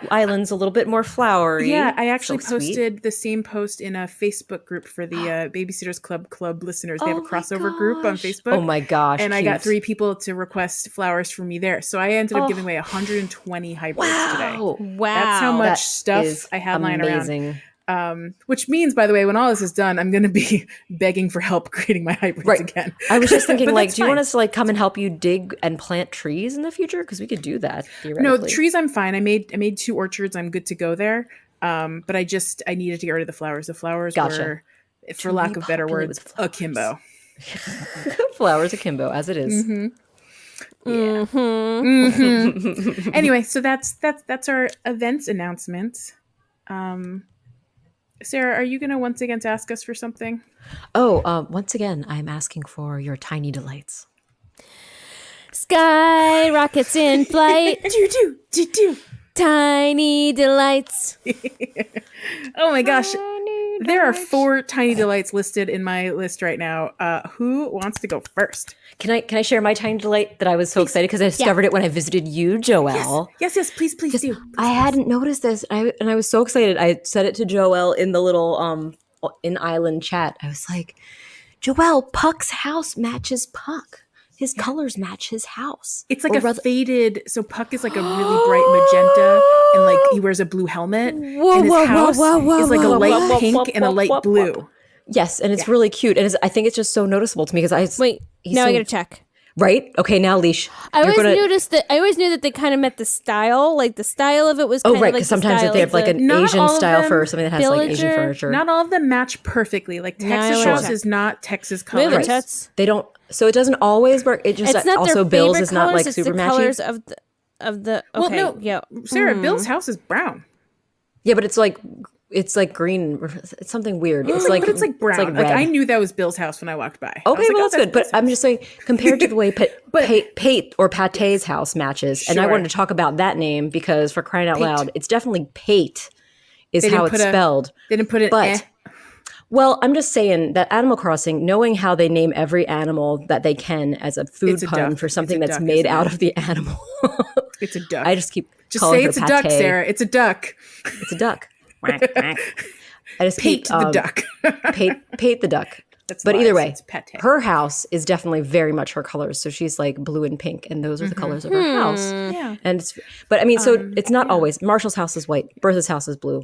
islands a little bit more flowery. Yeah, I actually posted the same post in a Facebook group for the Babysitters Club listeners. They have a crossover group on Facebook. Oh my gosh. And I got 3 people to request flowers for me there. So I ended up giving away 120 hybrids today. Wow. That's how much stuff I had lying around. Which means, by the way, when all this is done, I'm going to be begging for help creating my hybrids again. I was just thinking, do you want us to come and help you dig and plant trees in the future? Because we could do that theoretically. No, trees I'm fine. I made 2 orchards. I'm good to go there. But I needed to get rid of the flowers. The flowers were, for lack of better words, akimbo. Flowers akimbo, as it is. Mm-hmm. Yeah. Mm-hmm. Anyway, so that's our events announcement. Sarah, are you going to once again ask us for something? Once again, I'm asking for your tiny delights. Sky rockets in flight. Do. Tiny delights. Oh my gosh. There are 4 tiny delights listed in my list right now. Who wants to go first? Can I share my tiny delight that I was so excited because I discovered it when I visited you, Joelle? Yes, please do. I hadn't noticed this, and I was so excited. I said it to Joelle in the little in-island chat. I was like, Joelle, Puck's house matches Puck. His colors match his house. It's like faded. So Puck is like a really bright magenta, and he wears a blue helmet. And his house is like a light pink and a light blue. Yes, and it's really cute. And I think it's just so noticeable to me because I gotta check. Right? Okay, now Leesh. I always knew that they kind of met the style. Like the style of it was kind of because sometimes if they have an Asian style for something that has Asian furniture. Not all of them match perfectly. Texas house is not Texas colors. They don't. So it doesn't always work. It just it's not also their Bill's favorite is not colors, it's super the matchy. colors of the Well, no, Sarah, Bill's house is brown. Yeah, but it's green. It's something weird. It's but it's brown. It's red. I knew that was Bill's house when I walked by. Okay, well that's good. But I'm just saying, compared to the way Pate or Pate's house matches, and I wanted to talk about that name because for crying out loud, it's definitely Pate is how it's spelled. They didn't put it. Well, I'm just saying that Animal Crossing, knowing how they name every animal that they can as a food It's a pun duck. for something It's a that's duck, made isn't out it? of the animal. It's a duck. I just keep Just calling say her it's a duck, pate. Sarah. It's a duck. It's a duck. Quack, quack. I just Pate keep the duck. Pate the duck. That's But either lies. way, It's pate. her house is definitely very much her colors. So she's like blue and pink, and those are the colors of her house. Yeah. And but I mean, so it's not always. Marshall's house is white. Bertha's house is blue.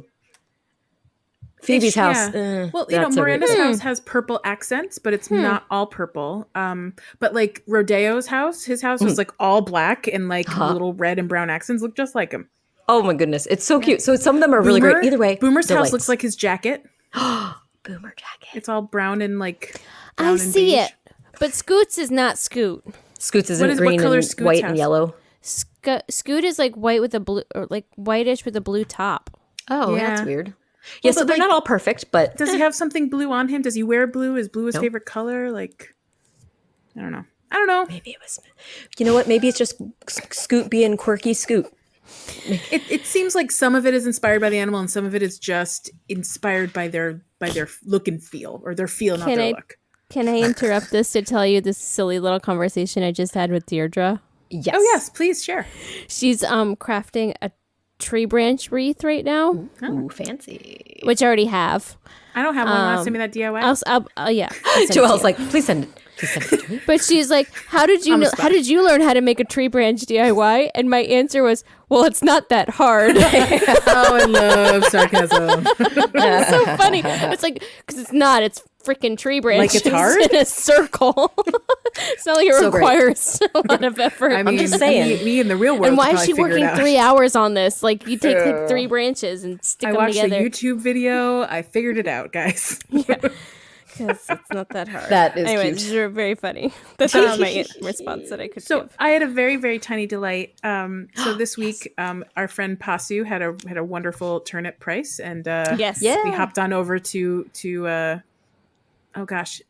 Phoebe's house. Well, that's a Miranda's weird- house has purple accents, but it's not all purple. But like Rodeo's house, his house was like all black and like little red and brown accents look just like him. Oh my goodness, it's so cute. So some of them are really great. Either way, Boomer's house delights. looks like his jacket. Boomer jacket. It's all brown and like. I brown and see beige. it. But Scoots is not Scoot. Scoots is What in is- what green color and is Scoot's white house? and yellow. Scoot is like white with a blue, or like whitish with a blue top. Oh, Yeah. that's weird. Yeah, so but they're like- not all perfect, but Does he have something blue on him? Does he wear blue? Is blue his Nope. favorite color? Like, I don't know. I don't know. maybe it was. You know what? Maybe it's just Scoot being quirky Scoot. It seems like some of it is inspired by the animal, and some of it is just inspired by their look and feel, or their feel, not Can their I- look. Can I interrupt this to tell you this silly little conversation I just had with Deirdre? Yes. Oh yes, please share. She's crafting a tree branch wreath right now, Ooh, fancy. which I already have. I don't have one. Want to send me that DIY? Yeah. I'll send it to Joelle's you. like, please send it. Please send it to me. But she's like, how did you I'm a know? spy. How did you learn how to make a tree branch DIY? And my answer was, well, it's not that hard. Oh, I love sarcasm. It's so funny. It's like, because it's not. It's freaking tree branches it's hard? in a circle. It's not like it So great. requires a lot of effort. I mean, just saying. me in the real world. and why could is she probably figure working it out. 3 hours on this? Like, you take like 3 branches and stick I them watched together. a YouTube video. I figured it out, guys. Because it's not that hard. That is anyway, cute. these are very funny. That was my response that I could So give. I had a very, very tiny delight. So this week, our friend Pasu had a wonderful turnip price, and Yes. Yeah. we hopped on over to oh gosh,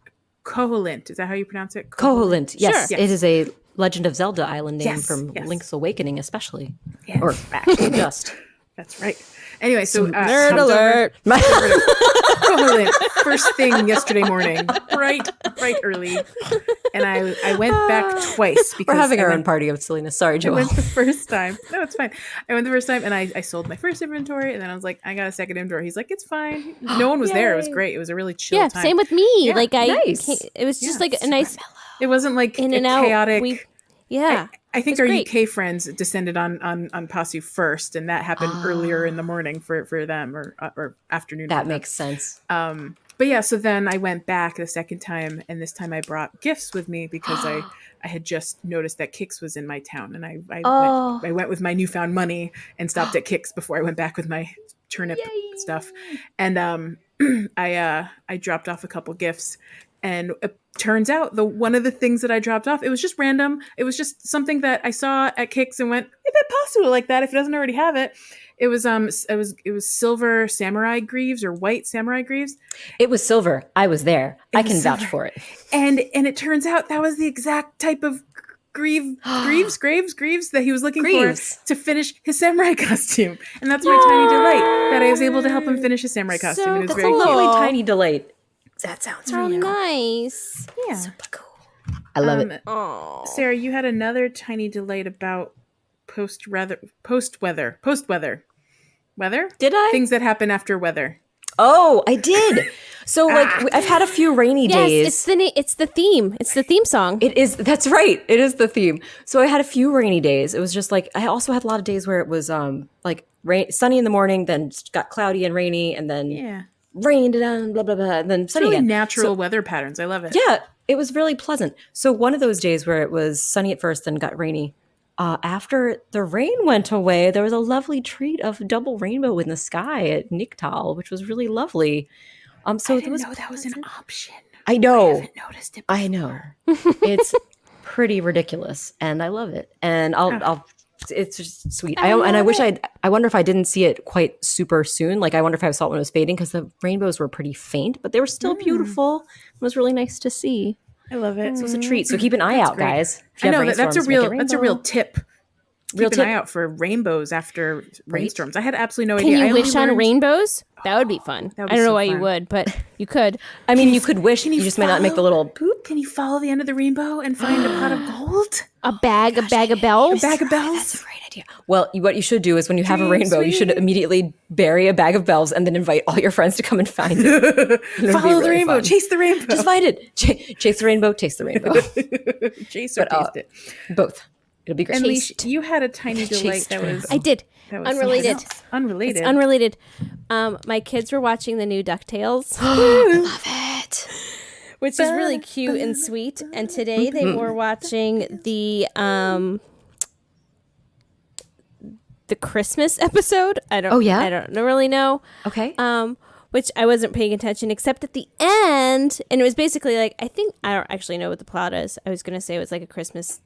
Koholint. Is that how you pronounce it? Koholint. Yes, Sure. it is a Legend of Zelda island name Yes, from yes. Link's Awakening, especially. Yeah. Or actually just. That's right. Anyway, so Nerd hopped over- alert. Koholint, first thing yesterday morning, bright early, and I went back twice because We're having I our went- own party of silliness. Sorry, I Joelle. went the first time. No, it's fine. I went the first time, and I sold my first inventory, and then I was like, I got a second inventory. He's like, it's fine. No one was there. It was Yay. great. It was a really chill Yeah, time. same with me. Yeah, like nice. it was just Yeah, like a nice It wasn't like in a and out. chaotic. Yeah. I think It's our great. UK friends descended on Pasu first, and that happened earlier in the morning for them, or afternoon. for That them. makes sense. But yeah, so then I went back the second time, and this time I brought gifts with me because I had just noticed that Kix was in my town, and I went with my newfound money and stopped at Kix before I went back with my turnip stuff, and I dropped off a couple gifts, and it turns out one of the things that I dropped off, it was just random. It was just something that I saw at Kix and went, I bet possible like that if it doesn't already have it. It was silver samurai greaves or white samurai greaves. It was silver. I was there. I can was vouch silver. for it. And it turns out that was the exact type of greaves that he was looking Greaves. for to finish his samurai costume. And that's my tiny delight, that I was able to help him finish his samurai costume. So It was That's very a cute. lovely Aw. tiny delight. That sounds Oh, really cool. nice. Yeah. Super cool. I love it. Oh. Sarah, you had another tiny delight about post weather. Weather? Did I? Things that happen after weather. Oh, I did. So I've had a few rainy Yes, days. it's the theme. It's the theme song. It is. That's right. It is the theme. So I had a few rainy days. It was just like I also had a lot of days where it was like sunny in the morning, then got cloudy and rainy, and then Yeah. rained and blah blah blah, and then sunny Really again. natural weather patterns. I love it. Yeah, it was really pleasant. So one of those days where it was sunny at first, then got rainy. After the rain went away, there was a lovely treat of double rainbow in the sky at Nicktal, which was really lovely. So I it didn't was know that was an option. I know. I haven't noticed it. I know. It's pretty ridiculous, and I love it. And I'll it's just sweet. I wonder if I didn't see it quite super soon. Like I wonder if I saw it when it was fading because the rainbows were pretty faint, but they were still beautiful. It was really nice to see. I love it. So it was a treat. So keep an eye out, great. guys. If I you have know that's a rainstorms, make it real rainbow. tip. Real Keep tip. an eye out for rainbows after rainstorms. I had absolutely no Can idea. I you only wish on learned- rainbows? That would be fun. That would I be don't know so why you fun. would, but you could. I mean, you could wish. Can You just may not make the little poop. Can you follow the end of the rainbow and find a pot of gold? A bag of bells. A bag of bells? That's a great idea. Well, what you should do is when you have a rainbow, you should immediately bury a bag of bells and then invite all your friends to come and find it. Follow the rainbow. Chase the rainbow. Just find it. Chase the rainbow. Taste the rainbow. Chase or taste it. Both. It'll be great. And Leesh, you had a tiny delight Chased that was... I did. that was Unrelated. something else. Unrelated. It's unrelated. My kids were watching the new DuckTales, Love it. which is really cute and sweet. And today they were watching the Christmas episode. I don't really know. Okay. Which I wasn't paying attention except at the end, and it was basically like I don't actually know what the plot is. I was gonna say it was like a Christmas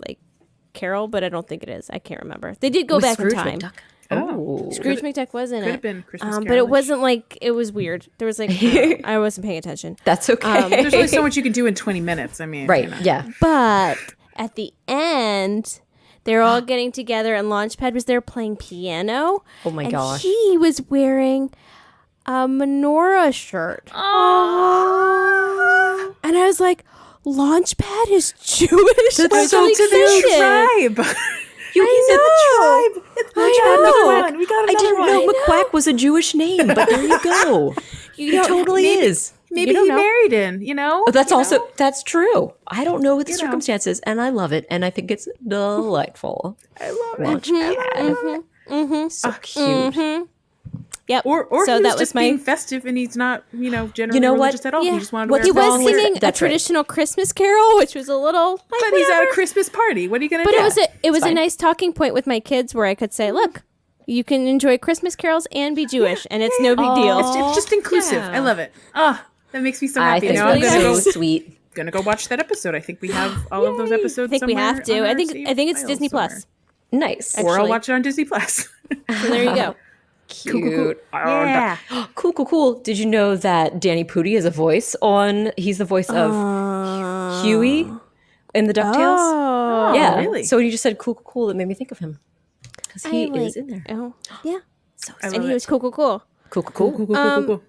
like carol, but I don't think it is. I can't remember. They did go With back Scrooge in time. McDuck. Oh. Scrooge McDuck was in it. Could have been Christmas but it Carol-ish. wasn't like it was weird. There was like I wasn't paying attention. That's okay. There's only so much you can do in 20 minutes. I mean, right. you know. Yeah. But at the end, they're all getting together, and Launchpad was there playing piano. Oh my and gosh. He was wearing a menorah shirt. Oh. And I was like, Launchpad is Jewish. That's I was so really to the excited. Tribe. He's in the tribe. I know. We got I another didn't one. know McQuack was a Jewish name, but there you go. You It totally is. Maybe You don't he know. married in, you know? But that's You also know? that's true. I don't know what the You know. circumstances, and I love it, and I think it's delightful. I love it. Launchpad. So cute. Yep. Or so he was that just was my. being festive and he's not, generally You know what? religious at all. Yeah. He just wanted to What wear He a was wrong with singing it? a That's right. traditional Christmas carol, which was a little. Like, But he's at whatever. a Christmas party. What are you going to But do? it was a fine. nice talking point with my kids where I could say, look, you can enjoy Christmas carols and be Jewish, and it's no big deal. It's just inclusive. Yeah. I love it. Oh, that makes me so I happy. think Now I'm that's going to so go sweet. gonna go watch that episode. I think we have all of those episodes. I think we somewhere have to. on I our think saved it's files Disney somewhere. Plus. Nice. Or I'll Actually. watch it on Disney Plus. So there you go. Cute. Yeah. Cool. Did you know that Danny Pudi is he's the voice of Huey in the DuckTales? Oh, Yeah. really? So when you just said cool, it made me think of him. Because he is in there. Oh, yeah. So I And love he it. was cool. cool. Cool.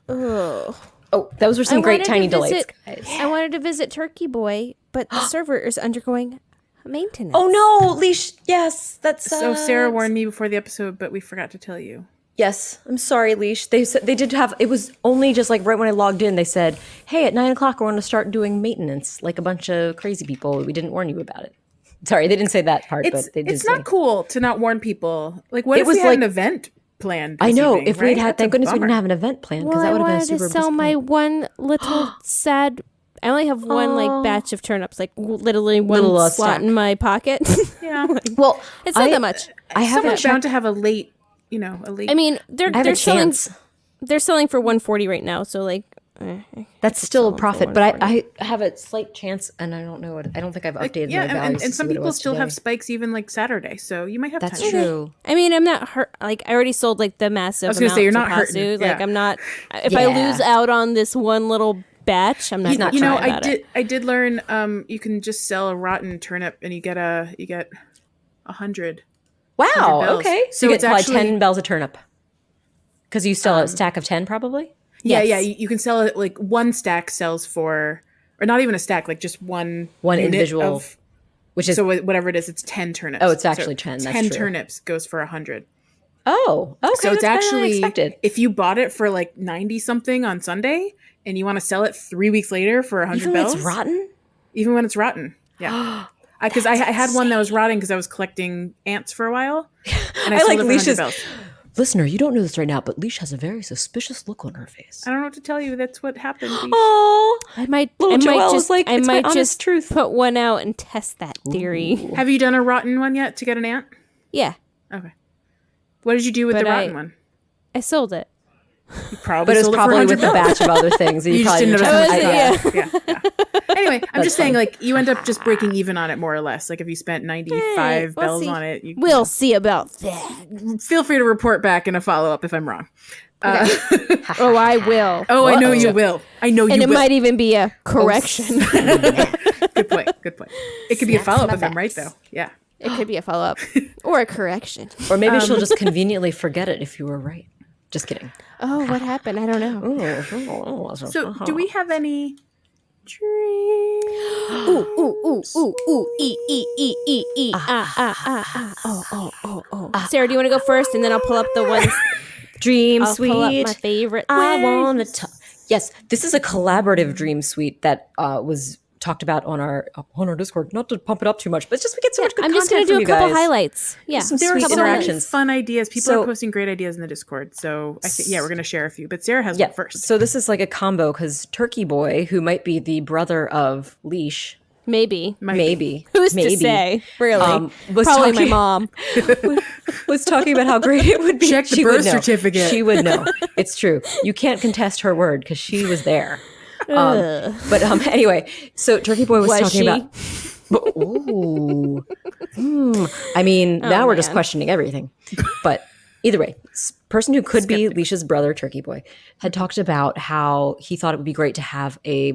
Ugh. Oh, those were some I great wanted tiny to delights, visit- guys. I wanted to visit Turkey Boy, but the server is undergoing maintenance. Oh no, Leesh. Yes, that's So Sarah warned me before the episode, but we forgot to tell you. Yes, I'm sorry, Leesh. They said they did have. It was only just like right when I logged in. They said, "Hey, at 9:00 we're going to start doing maintenance, like a bunch of crazy people. We didn't warn you about it." Sorry, they didn't say that part, It's but they did. it's not say. cool to not warn people. Like, what It if was we had like- an event planned? I this know. evening, If we'd right? had, That's thank a goodness we bummer. didn't have an event planned because Well, that I would have been a wanted super to sell my disappointing. one little sad. I only have one like batch of turnips, like literally one Little, slot stack. in my pocket. Yeah, Well, It's not that much. I haven't someone's bound checked. to have a late. A late. I mean, I have they're a selling. chance. They're selling for $140 right now. So like, That's still a someone for profit, but 140. I have a slight chance, and I don't know what. I don't think I've updated yeah, my values. and to see some what it people was still today. have spikes even like Saturday, so you might have That's time. true. I mean, I'm not hurt. Like, I already sold like the massive. I was gonna say, amount you're to not hurting. Pasu. Like, Yeah. I'm not. If I Yeah. lose out on this one little batch, I'm not. not gonna trying cry I about it. did learn you can just sell a rotten turnip and you get 100. Wow. bells. Okay. So So you it's get probably actually- 10 bells a turnip. Because you sell a stack of 10, probably. Yeah, Yes. yeah. You can sell it like one stack sells for, or not even a stack, like just one unit individual, of, which is so whatever it is, it's 10 turnips. Oh, it's So actually 10, that's 10 true. turnips goes for 100. oh, okay. So it's that's better than I actually, expected. if you bought it for like 90 something on Sunday and you want to sell it 3 weeks later for 100 Even when bells, it's rotten. even when it's rotten. Yeah. Because I had one that was rotting because I was collecting ants for a while. And I sold like it for 100 Leesh's- bells. Listener, you don't know this right now, but Leesh has a very suspicious look on her face. I don't know what to tell you. That's what happened. Leesh. Oh, I might. Little I might Joelle is just. like, I "It's my might honest just truth." put one out and test that theory. Have you done a rotten one yet to get an ant? Yeah, Okay. What did you do with But the rotten I- one? I sold it. You probably but it was sold probably it for with a 100 batch of other things. And You just probably didn't check notice the how much price. it cost. Yeah. Anyway, I'm just saying, funny. like, you end up just breaking even on it more or less. Like, if you spent 95 we'll bells see. on it, you We'll see about that. feel free to report back in a follow up if I'm wrong. Oh, I will. Oh, I know Uh-oh. you will. I know you And it will. might even be a correction. Good point. Good point. It could be a follow up if I'm right, though. Yeah. It could be a follow up or a correction. Or maybe she'll just conveniently forget it if you were right. Just kidding. Oh, what happened? I don't know. So, do we have any dreams? Sarah, do you want to go first, and then I'll pull up the ones. Dream I'll suite. pull up my favorite. I want to. Yes, this is a collaborative dream suite that was talked about on our Discord. Not to pump it up too much, but it's just we get so much good I'm just content gonna from do a you couple guys. highlights. Yeah, Some There are sweet so many interactions. fun ideas. People So- are posting great ideas in the Discord. So, I think, we're going to share a few. But Sarah has one first. So this is like a combo because Turkey Boy, who might be the brother of Leesh, maybe. maybe Who's maybe, to say? Really? was Probably my talking- mom. was talking about how great it would be. Check the She would birth know. certificate. She would know. It's true. You can't contest her word because she was there. But anyway, so Turkey Boy was Was talking she? about. Ooh. I mean, now we're just man. questioning everything. But either way, person who could be Leish's brother, Turkey Boy, had talked about how he thought it would be great to have a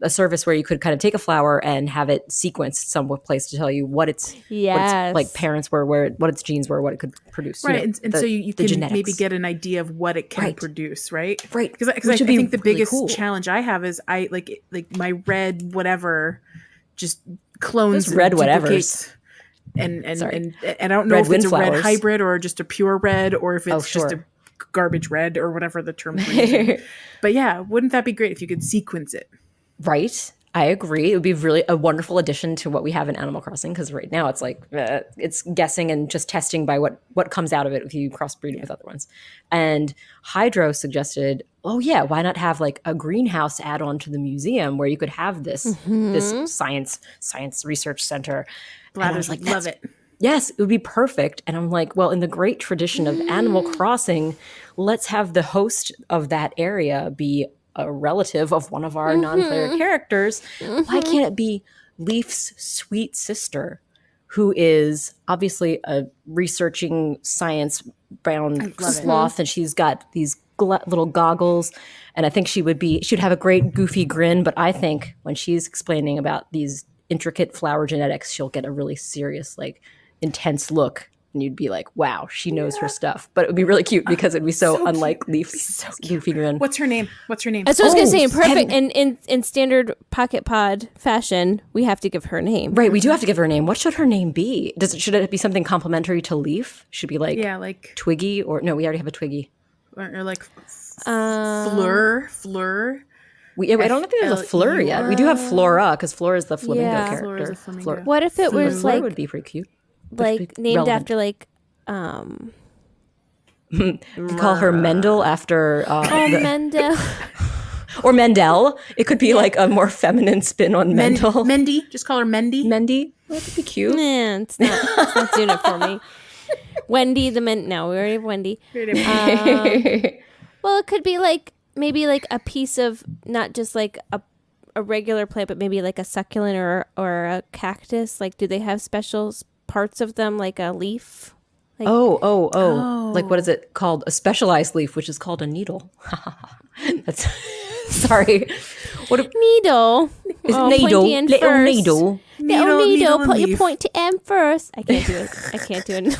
service where you could kind of take a flower and have it sequenced some place to tell you what its Yes. like parents were, what its genes were, what it could produce. Right, you know, and the- so you the can genetics. maybe get an idea of what it can Right. produce, right? Right. Because Which I would be think the really biggest cool. challenge I have is I like my red whatever just clones Those red and whatevers. duplicates. And Sorry. I don't know Red if it's a red windflowers. hybrid or just a pure red or if it's just a sure. garbage red or whatever the term we're using. But yeah, wouldn't that be great if you could sequence it? Right. I agree. It would be really a wonderful addition to what we have in Animal Crossing because right now it's like it's guessing and just testing by what comes out of it if you crossbreed it with other ones. And Hydro suggested, oh yeah, why not have like a greenhouse add on to the museum where you could have this science research center. And I was Blathers like, love it. yes, it would be perfect. And I'm like, well, in the great tradition of Animal Crossing, let's have the host of that area be a relative of one of our non-player characters. Why can't it be Leaf's sweet sister, who is obviously a researching science-bound sloth, and she's got these little goggles, and I think she'd have a great goofy grin, but I think when she's explaining about these intricate flower genetics, she'll get a really serious, like, intense look. And you'd be like, wow, she knows her stuff. But it would be really cute because it'd be so unlike Leaf's goofy grin. What's her name? That's what I was gonna say. In perfect in standard Pocket Pod fashion, we have to give her a name. Right, we do have to give her a name. What should her name be? Should it be something complimentary to Leaf? Should it be like like Twiggy or no? We already have a Twiggy. or like Fleur. I don't think there's a Fleur yet. We do have Flora because Flora is the flamingo Yeah. character. Flora is a flamingo. What if it was Flora like would be pretty cute. like named relevant. after like You call her Mendel after Mendel? or Mendel. It could be like a more feminine spin on Mendel. Mendy. Just call her Mendy. Mendy. That could be cute. Man, it's not doing it for me. Wendy the No, we already have Wendy. Well, it could be like maybe like a piece of not just like a regular plant, but maybe like a succulent or a cactus. Like, do they have special parts of them, like a leaf? Like, Oh. Like, what is it called? A specialized leaf, which is called a needle. That's sorry. What a needle. needle. Pointy end Little first. needle. Little Needle needle. and Put your leaf. pointy end first. I can't do it.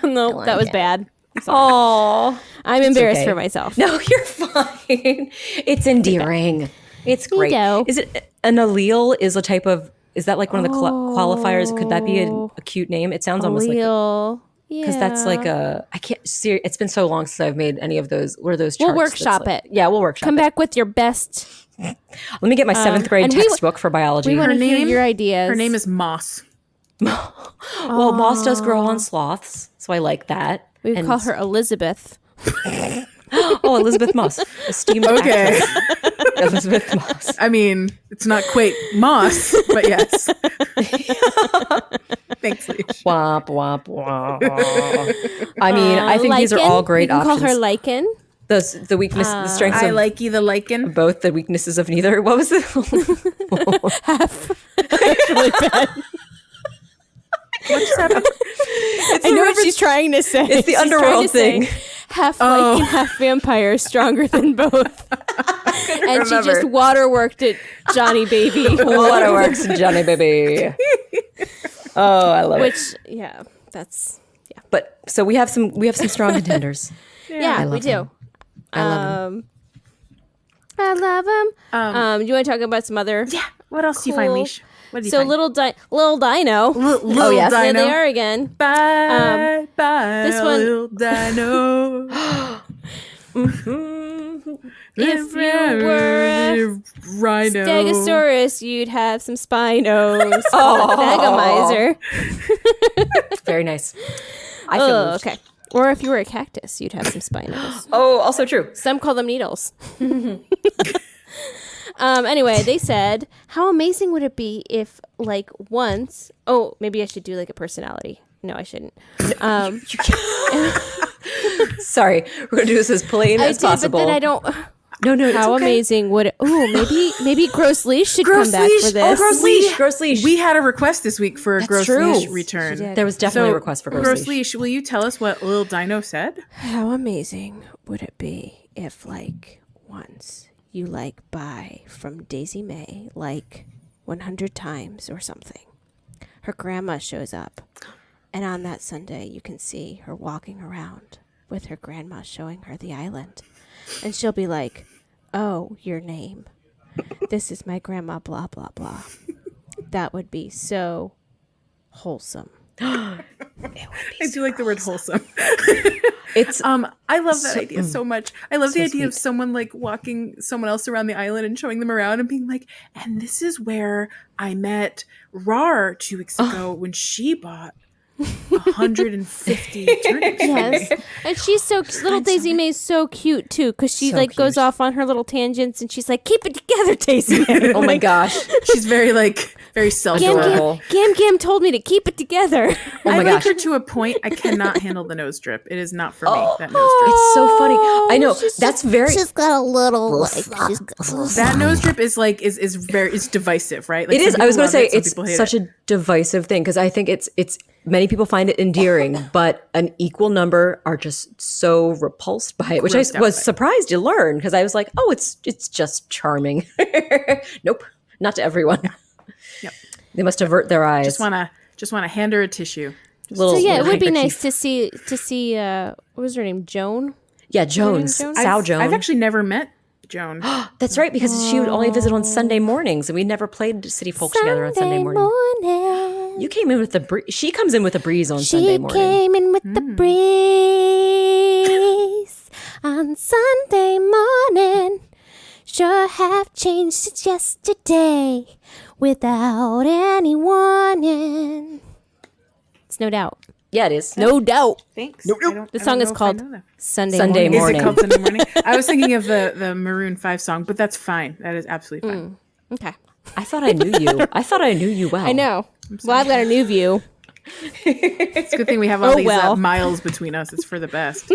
No, that was bad. Oh, I'm embarrassed okay. for myself. No, you're fine. It's endearing. It's great. Neato. Is it an allele? Is a type of? Is that like one of the qualifiers? Could that be a cute name? It sounds almost like. Allele. Yeah. Because that's like I can't see. It's been so long since I've made any of those. What are those charts? We'll workshop like, it. Yeah, we'll workshop Come it. back with your best. Let me get my 7th grade and we textbook for biology. We want to hear name? your ideas. Her name is Moss. Well, moss does grow on sloths, so I like that. We And- call her Elizabeth. Oh, Elizabeth Moss, esteemed Okay. actress. Elizabeth Moss. I mean, it's not quite Moss, but yes. Thanks, Leesh. Womp womp womp. I mean, I think these are Lichen? all great We can options. call her Lichen. The weakness, the strengths I of like you, the lichen. both, the weaknesses of neither. What was it? Really bad. What's happening? I know what she's trying to say. It's the She's underworld trying to say thing. Half lichen, half vampire, stronger than both. And she just waterworked it, Johnny Baby. Waterworks, Johnny baby. Oh, I love it. Which, yeah, that's But so we have some strong contenders. yeah, we love do. them. I love him. I love him. Do you want to talk about some other? Yeah. What else do you find, Cool. Leesh? What do you So find? little Dino. Little yes. There Dino. they are again. Bye, bye, this one- little Dino. If you were a rhino. Stegosaurus, you'd have some Spinos. Stegomizer. Very nice. I feel moved. Okay. Or if you were a cactus, you'd have some Spinos. Oh, also true. Some call them needles. Anyway, they said, how amazing would it be if, like, once... Oh, maybe I should do, like, a personality. No, I shouldn't. Sorry, we're gonna do this as plain as possible. But then I don't... No, it's How okay. amazing would it... Oh, maybe Gross Leash should come back for this. Gross Leash. We had a request this week for a Gross true. Leash return. She did. There was definitely a request for Gross Leash. Leash, will you tell us what Little Dino said? How amazing would it be if, like, once you, like, buy from Daisy May, like, 100 times or something. Her grandma shows up, and on that Sunday you can see her walking around with her grandma showing her the island. And she'll be like, oh, your name. This is my grandma, blah, blah, blah. That would be so wholesome. I do like the word wholesome. It's I love that idea so much. I love the So idea of sweet. someone like walking someone else around the island and showing them around and being like, and this is where I met Rar 2 weeks ago when she bought 150 turnips. Yes. And she's so little Daisy May is so cute too, because she So like goes cute. off on her little tangents and she's like, keep it together, Daisy May. oh my gosh. She's very very self-adorable. Gam told me to keep it together. Oh I my like gosh. her to a point. I cannot handle the nose drip. It is not for me. That nose drip. It's so funny. I know. That's very She's got a little like That nose drip is like is very it's divisive, right? Like it is. some I was people going to love say it, some people hate it's such it. a divisive thing because I think it's many people find it endearing, but an equal number are just so repulsed by it, which I Grossed out was by it. surprised to learn because I was like, oh, it's just charming. Nope, not to everyone. Yep. They must avert their eyes. Just wanna hand her a tissue. Little, So yeah, it little would be handkerchief. nice to see what was her name? Joan? Yeah, Jones, Jones? Sal Jones. I've actually never met Joan. That's right, because she would only visit on Sunday mornings, and we never played City Folk together on Sunday morning. You came in with the breeze. She comes in with a breeze on Sunday morning. Came in with the breeze on Sunday morning. Sure have changed since yesterday without any warning. It's no doubt. Yeah, it is. No doubt. Thanks. The song is called Sunday Sunday Morning. Morning. Is it called Sunday Morning? I was thinking of the Maroon 5 song, but that's fine. That is absolutely fine. Okay. I thought I knew you. I thought I knew you well. I know. Well, I've got a new view. It's a good thing we have all these well. miles between us. It's for the best.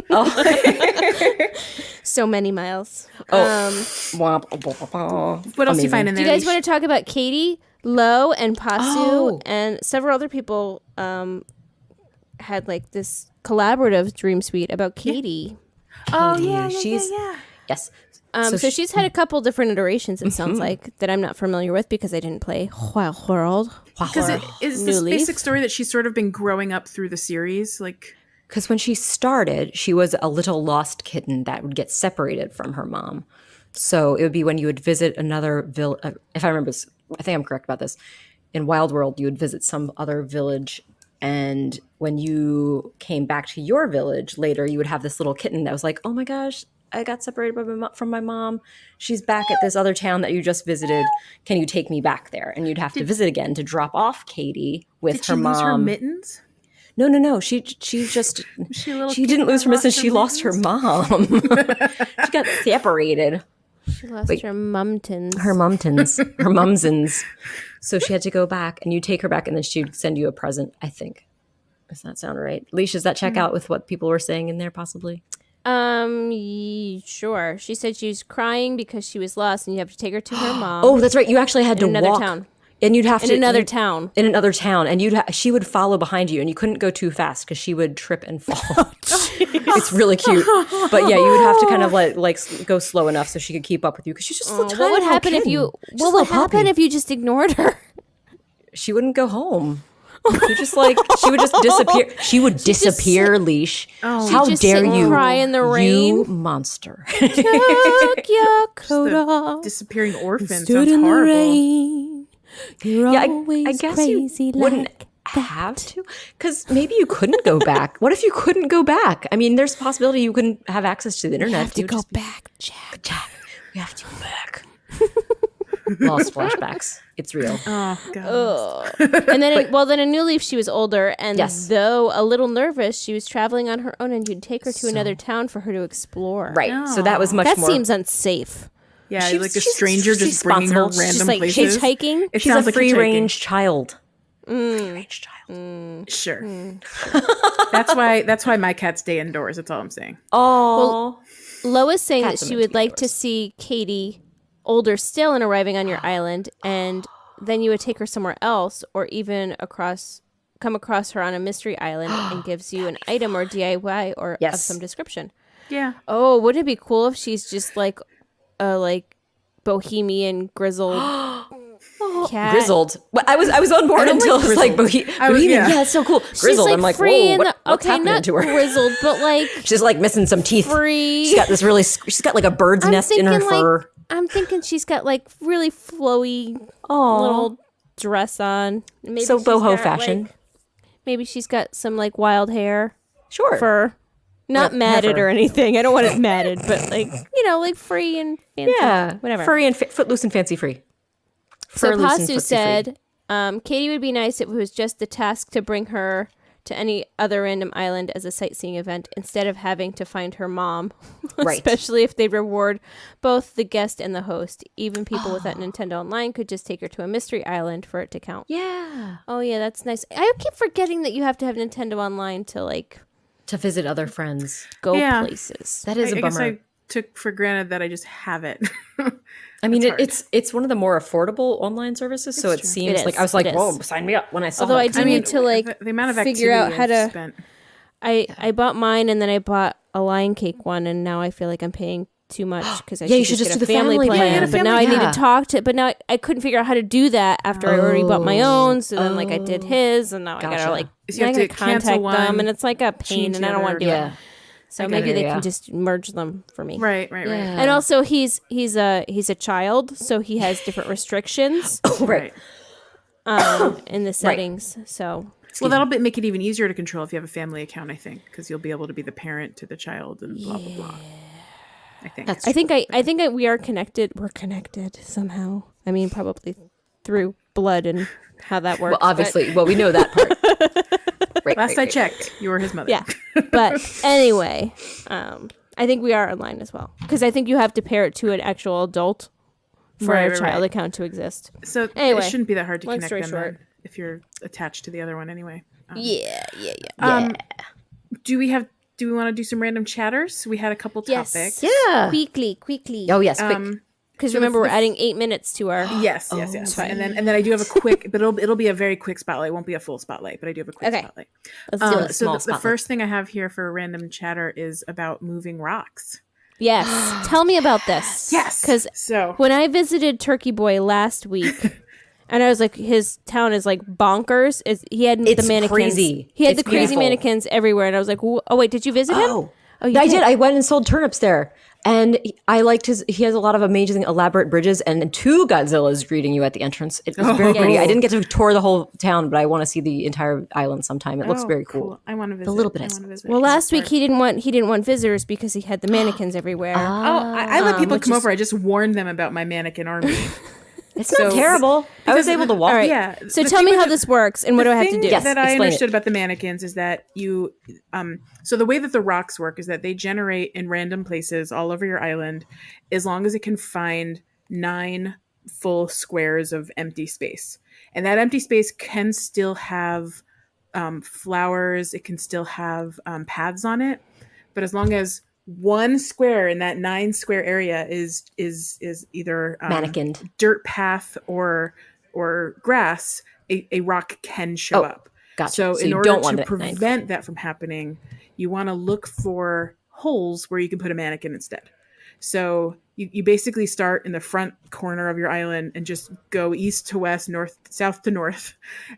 So many miles. What else do you find in Do there? you guys want to talk about Katie, Lo, and Pasu, Oh. and several other people had like this collaborative dream suite about Katie. Oh yeah, She's yes. So she's had a couple different iterations, it sounds like, that I'm not familiar with because I didn't play Wild World. Because it is New this Leaf. basic story that she's sort of been growing up through the series. Like, Because when she started, she was a little lost kitten that would get separated from her mom. So it would be when you would visit another village. If I remember, I think I'm correct about this. In Wild World, you would visit some other village. And when you came back to your village later, you would have this little kitten that was like, oh my gosh, I got separated from my mom. She's back at this other town that you just visited. Can you take me back there? And you'd have to visit again to drop off Katie with did her she mom. lose her mittens? No. She just She a little she kid didn't that lose her lost mittens. her She lost her mom. She got separated. She lost her mumtons. Her mumtons, her mumsins. So she had to go back, and you take her back, and then she'd send you a present. I think. Does that sound right? Leesh, does that check out with what people were saying in there? Possibly. Sure. She said she was crying because she was lost, and you have to take her to her mom. Oh, that's right. You actually had to in another walk. town. And you'd have In to another town. In another town, and she would follow behind you, and you couldn't go too fast because she would trip and fall. It's really cute, but yeah, you would have to kind of like go slow enough so she could keep up with you because she's just a tiny What would little happen if kitten. you? Just What a would little happen puppy. if you just ignored her? She wouldn't go home? She would just disappear. She would disappear, Leesh. Oh. How She'd just dare sit and you? cry in the rain. You monster. Took your coat The off. disappearing orphan Stood sounds in the horrible. rain. You're Yeah, always I guess crazy you wouldn't like have to, because maybe you couldn't go back. What if you couldn't go back? I mean, there's a possibility you couldn't have access to the internet. You have to You would go just be- back, Jack. Jack, we have to go back. Lost flashbacks. It's real. Oh god. Ugh. And then, then in New Leaf, she was older, and Yes. though a little nervous, she was traveling on her own, and you'd take her to another town for her to explore. Right. So that was much That more. seems unsafe. Yeah, She's- like a she's stranger just responsible. bringing her She's random Just like places. hitchhiking. It She's sounds a like free hitchhiking. range child. Free range child. Sure. That's why my cats stay indoors. That's all I'm saying. Oh. Lois saying Cats that are she meant to would be like to indoors. see Katie older still and arriving on your island, and then you would take her somewhere else, or even come across her on a mystery island and gives you an item or DIY or of Yes. some description. Yeah. Oh, wouldn't it be cool if she's just like a bohemian grizzled cat? Grizzled. Well, I was on board until it was like Bohemian. yeah. Yeah, it's so cool. She's Grizzled. like I'm like, free whoa, in what's okay, happening not to her? grizzled, but like She's like missing some teeth. free. She's got this really. She's got like a bird's I'm nest in her thinking, like, fur. I'm thinking she's got like really flowy Oh, little dress on. Maybe so she's boho got, fashion. like, maybe she's got some like wild hair, Sure. fur, not Well, matted heifer. or anything. I don't want it matted, but like like free and fancy. Yeah, whatever. Furry and footloose and fancy free. So Fur loose and Pasu footsie said, Katie would be nice if it was just the task to bring her to any other random island as a sightseeing event instead of having to find her mom. Right. Especially if they reward both the guest and the host. Even people without Nintendo Online could just take her to a mystery island for it to count. Yeah. Oh yeah, that's nice. I keep forgetting that you have to have Nintendo Online to like To visit other friends. go Yeah. places. That is I a guess bummer. I took for granted that I just have it. I mean, That's hard. it's one of the more affordable online services, so it true. seems It like is. I was like, It is. whoa, sign me up when I saw Although it. I do need to like the amount of figure activity out how I've to. spent. I bought mine and then I bought a Lion Cake one, and now I feel like I'm paying too much because I Yeah, you should should just just get do a the family plan. plan. Yeah, But now I need yeah. to talk to. But now I couldn't figure out how to do that after I already bought my own. So then like I did his, and now I Gotcha. gotta like So you I have gotta to cancel contact one, them, and it's like a pain, change and the I don't want to do yeah. it. So I maybe hear they ya. can just merge them for me. Right. Yeah. And also he's a child, so he has different restrictions Right. in the settings. So Well, that'll make it even easier to control if you have a family account, I think, because you'll be able to be the parent to the child and blah blah blah. I think. That's I think we are connected. We're connected somehow. I mean, probably through blood and how that works. Well, obviously, we know that part. Right. Last I checked, you were his mother. Yeah. But anyway, I think we are online as well because I think you have to pair it to an actual adult for Right, a right, child right. account to exist. So Anyway, it shouldn't be that hard to long connect story them short. then, if you're attached to the other one anyway. Yeah. Do we want to do some random chatters? We had a couple Yes. topics. Yeah. Quickly. Oh yes. Quick. Because So remember, the- we're adding 8 minutes to our. Yes. And then I do have a quick, but it'll be a very quick spotlight. It won't be a full spotlight, but I do have a quick Okay. spotlight. Let's do it. So Small the spotlight. first thing I have here for random chatter is about moving rocks. Yes. Tell me about this. Yes. Because So when I visited Turkey Boy last week, and I was like, his town is like bonkers. He had the It's mannequins. crazy. He had It's the crazy beautiful. mannequins everywhere, and I was like, oh wait, did you visit him? Oh, you I did. I went and sold turnips there, and I liked he has a lot of amazing, elaborate bridges, and 2 Godzillas greeting you at the entrance. It was very pretty. I didn't get to tour the whole town, but I want to see the entire island sometime. It looks very cool. I want to visit. A little bit I of wanna visit. Well, last week he didn't want visitors because he had the mannequins everywhere. I let people come over. I just warned them about my mannequin army. It's not terrible. I was able to walk. All right. Yeah. So the tell thing me with how the- this works and what do I have to thing do? Yes. that I explain understood it. about the mannequins is that you so the way that the rocks work is that they generate in random places all over your island as long as it can find 9 full squares of empty space, and that empty space can still have flowers, it can still have paths on it, but as long as one square in that 9 square area is either Mannequined. dirt path or grass, a rock can show up. Gotcha. So, So in you order don't want to it at 9. prevent that from happening, you want to look for holes where you can put a mannequin instead. So you basically start in the front corner of your island and just go east to west, north, south to north.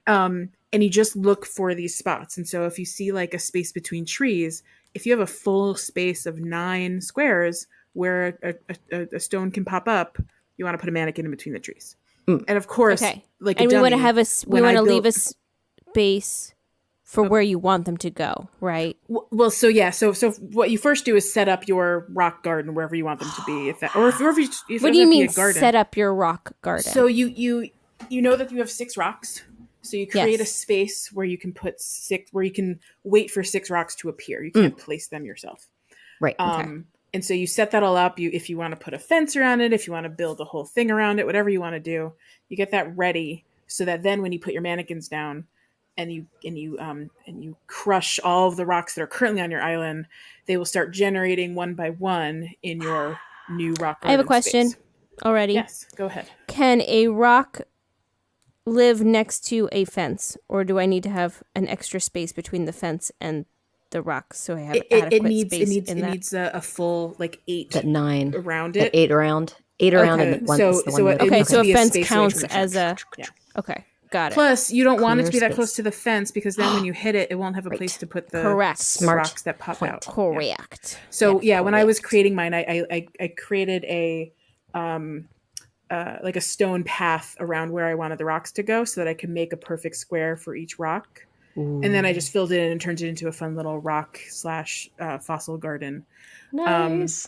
And you just look for these spots. And so if you see like a space between trees, if you have a full space of 9 squares where a stone can pop up, you want to put a mannequin in between the trees. And of course, like and a we want to dummy, have we want to leave a built- space for where you want them to go, right? Well, so what you first do is set up your rock garden wherever you want them to be. If What do you mean set up your rock garden? So you know that you have 6 rocks. So you create a space where you can put 6, where you can wait for 6 rocks to appear. You can't place them yourself. Right. And so you set that all up. If you want to put a fence around it, if you want to build a whole thing around it, whatever you want to do, you get that ready so that then when you put your mannequins down and you crush all of the rocks that are currently on your island, they will start generating one by one in your new rock garden. I have a question space. already. Yes, go ahead. Can a rock live next to a fence, or do I need to have an extra space between the fence and the rocks so I have adequate space in that? It needs a full like 8 That 9 around it. 8 around. 8 around and one. So so a be fence space counts away from the as fence. a okay. Got it. Plus, you don't want it to be Clear that close space. to the fence because then when you hit it, it won't have a place to put the Correct. Smart rocks that pop point. out. Correct. So when I was creating mine, I created a like a stone path around where I wanted the rocks to go so that I could make a perfect square for each rock. Ooh. And then I just filled it in and turned it into a fun little rock / fossil garden. Nice.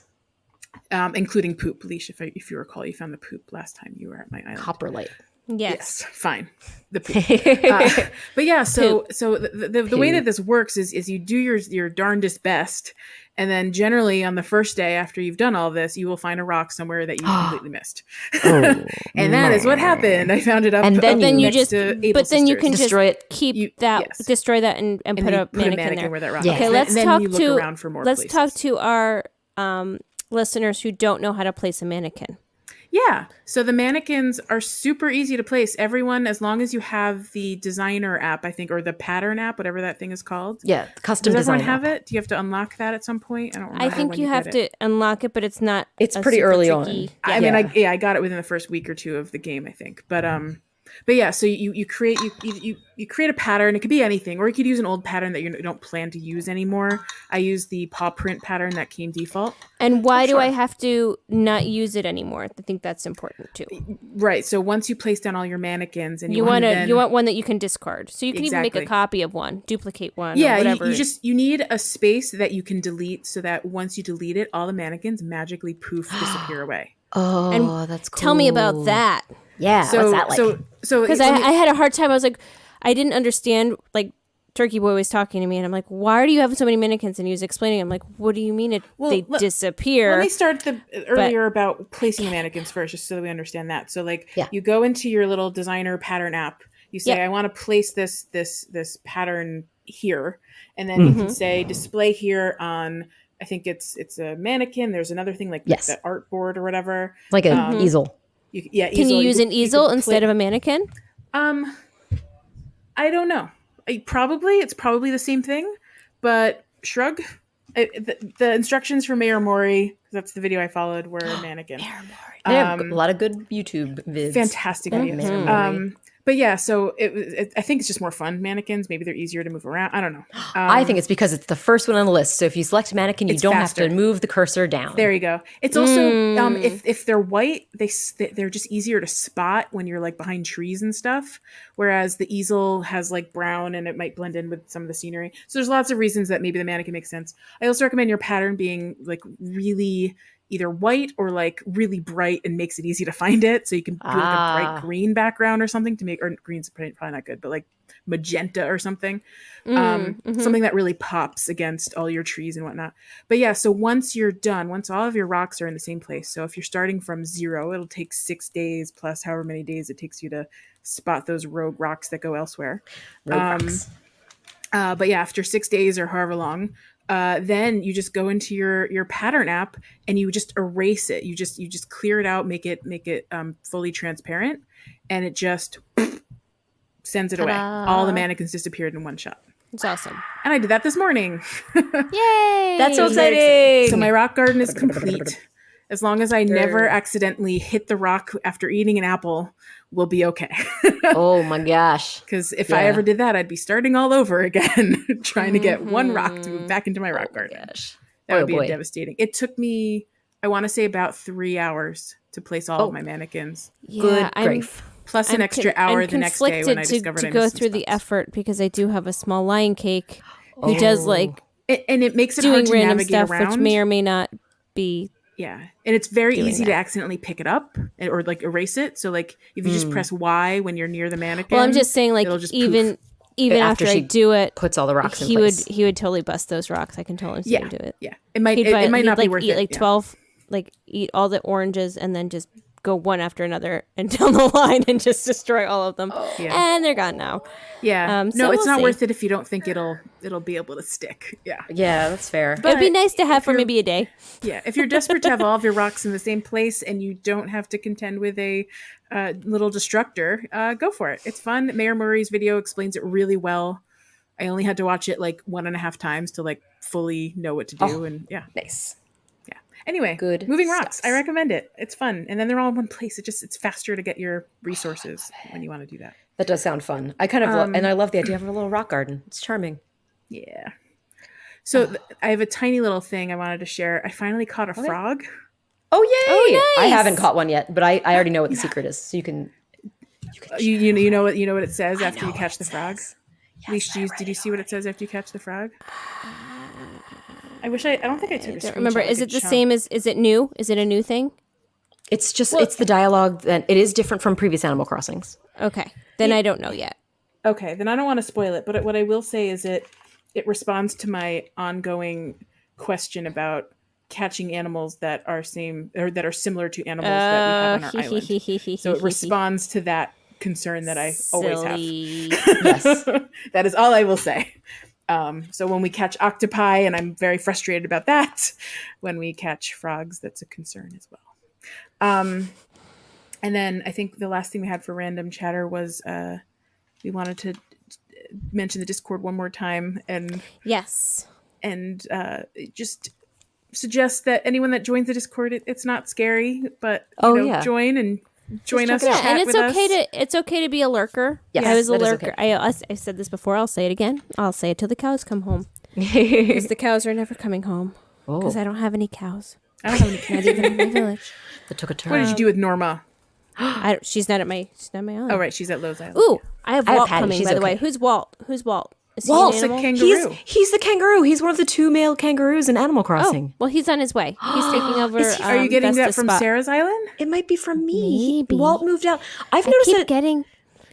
Including poop. Leesh, if you recall, you found the poop last time you were at my island. Copperlight. Yes. Fine. The poop. But yeah, so the way that this works is you do your darndest best, and then generally on the first day after you've done all this, you will find a rock somewhere that you completely missed. And that is what happened. I found it up, and then you just, but then you can destroy it. Destroy that and put a mannequin there. Where that rock Yeah. is. Okay, let's and talk then you to look around for more let's places. talk to our listeners who don't know how to place a mannequin. Yeah. So the mannequins are super easy to place. Everyone, as long as you have the designer app, I think, or the pattern app, whatever that thing is called. Yeah, custom Does everyone design have app. it? Do you have to unlock that at some point? I don't remember. I think you have to unlock it, but it's not. It's a pretty super early tricky. on. I mean, I got it within the first week or 2 of the game, I think. But yeah, so you create a pattern. It could be anything, or you could use an old pattern that you don't plan to use anymore. I use the paw print pattern that came default. And why do I have to not use it anymore? I think that's important too. Right. So once you place down all your mannequins, and you want one that you can discard, so you can even make a Exactly. copy of one, duplicate one. Yeah, or whatever. you need a space that you can delete, so that once you delete it, all the mannequins magically poof disappear away. Oh, that's cool. Tell me about that. Yeah, So what's that like? So Because I had a hard time. I was like, I didn't understand. Like, Turkey Boy was talking to me, and I'm like, why do you have so many mannequins? And he was explaining. I'm like, what do you mean they disappear? Let me start earlier about placing the mannequins first, just so that we understand that. So, you go into your little designer pattern app. You say, I want to place this pattern here, and then you can say display here on. I think it's a mannequin. There's another thing like the artboard or whatever, like an easel. Can you use an easel instead of a mannequin? I don't know. It's probably the same thing, but shrug. The instructions for Mayor Mori, that's the video I followed, were mannequin. Mayor Mori. They have a lot of good YouTube vids. Fantastic videos. But yeah, so I think it's just more fun. Mannequins, maybe they're easier to move around. I don't know. I think it's because it's the first one on the list. So if you select mannequin, you don't faster. have to move the cursor down. There you go. It's also if they're white, they're just easier to spot when you're like behind trees and stuff. Whereas the easel has like brown and it might blend in with some of the scenery. So there's lots of reasons that maybe the mannequin makes sense. I also recommend your pattern being like really either white or like really bright and makes it easy to find it. So you can do like a bright green background or something to make, or green's probably not good, but like magenta or something. Something that really pops against all your trees and whatnot. But yeah, so once you're done, once all of your rocks are in the same place. So if you're starting from 0, it'll take 6 days plus however many days it takes you to spot those rogue rocks that go elsewhere. Rocks. But yeah, after 6 days or however long, then you just go into your pattern app and you just erase it. You just clear it out, make it fully transparent, and it just sends it away. All the mannequins disappeared in one shot. It's awesome. And I did that this morning. Yay! That's so exciting. So my rock garden is complete. As long as I never accidentally hit the rock after eating an apple, we'll be okay. Oh my gosh. Because if I ever did that, I'd be starting all over again, trying to get one rock to move back into my rock garden. Gosh. That would be devastating. It took me, I want to say, about 3 hours to place all of my mannequins. Yeah, Good grief. Plus an extra hour the next day when I discovered to go through the effort because I do have a small lion cake who does like and it makes it doing hard to random navigate stuff, around. which may or may not be. Yeah, and it's very easy to that. accidentally pick it up or like erase it. So like if you just press Y when you're near the mannequin. Well, I'm just saying, like even after I do it, puts all the rocks in place. He would totally bust those rocks. I can totally see him do it. Yeah, it might not be worth eat it. Like 12, like eat all the oranges and then just go one after another and down the line and just destroy all of them. And they're gone now. Yeah. So no, it's not see. worth it if you don't think it'll be able to stick. Yeah. Yeah, that's fair. But it'd be nice to have for maybe a day. Yeah. If you're desperate to have all of your rocks in the same place and you don't have to contend with a little destructor, go for it. It's fun. Mayor Murray's video explains it really well. I only had to watch it like 1.5 times to like fully know what to do. And yeah. Nice. Anyway, Good moving rocks. stuff. I recommend it. It's fun. And then they're all in one place. It's faster to get your resources when you want to do that. That does sound fun. I kind of and I love the idea of a little rock garden. It's charming. Yeah. So I have a tiny little thing I wanted to share. I finally caught a frog. Oh yay! Oh, nice. I haven't caught one yet, but I already know what the secret is. So you can You know what it says after you catch the frog? Yes, Leesh, did you see what it says after you catch the frog? I don't think I took a screenshot. Remember, is it the same as? Is it new? Is it a new thing? It's just it's the dialogue that it is different from previous Animal Crossings. Okay, then I don't know yet. Okay, then I don't want to spoil it. But what I will say is it responds to my ongoing question about catching animals that are similar to animals that we have on our island. So it responds to that concern that I always have. Yes. That is all I will say. So when we catch octopi, and I'm very frustrated about that, when we catch frogs, that's a concern as well. And then I think the last thing we had for random chatter was we wanted to mention the Discord one more time and just suggest that anyone that joins the Discord, it's not scary, but join and join us. Yeah, and it's okay to be a lurker. Yes, I was a lurker. Okay. I said this before. I'll say it again. I'll say it till the cows come home. Because the cows are never coming home. Because I don't have any cows. I don't have any cows Not even in my village. That took a turn. What did you do with Norma? She's not at my island. Oh right, she's at Lowe's Island. Ooh, I have Walt Patty. coming. She's By the way, okay. who's Walt? Who's Walt? Is he Walt's an a animal? kangaroo. He's the kangaroo. He's one of the 2 male kangaroos in Animal Crossing. Oh, well, he's on his way. He's taking over. Are you getting that Vesta's from spot. Sarah's Island? It might be from me. Maybe. Walt moved out. I've I noticed keep that. getting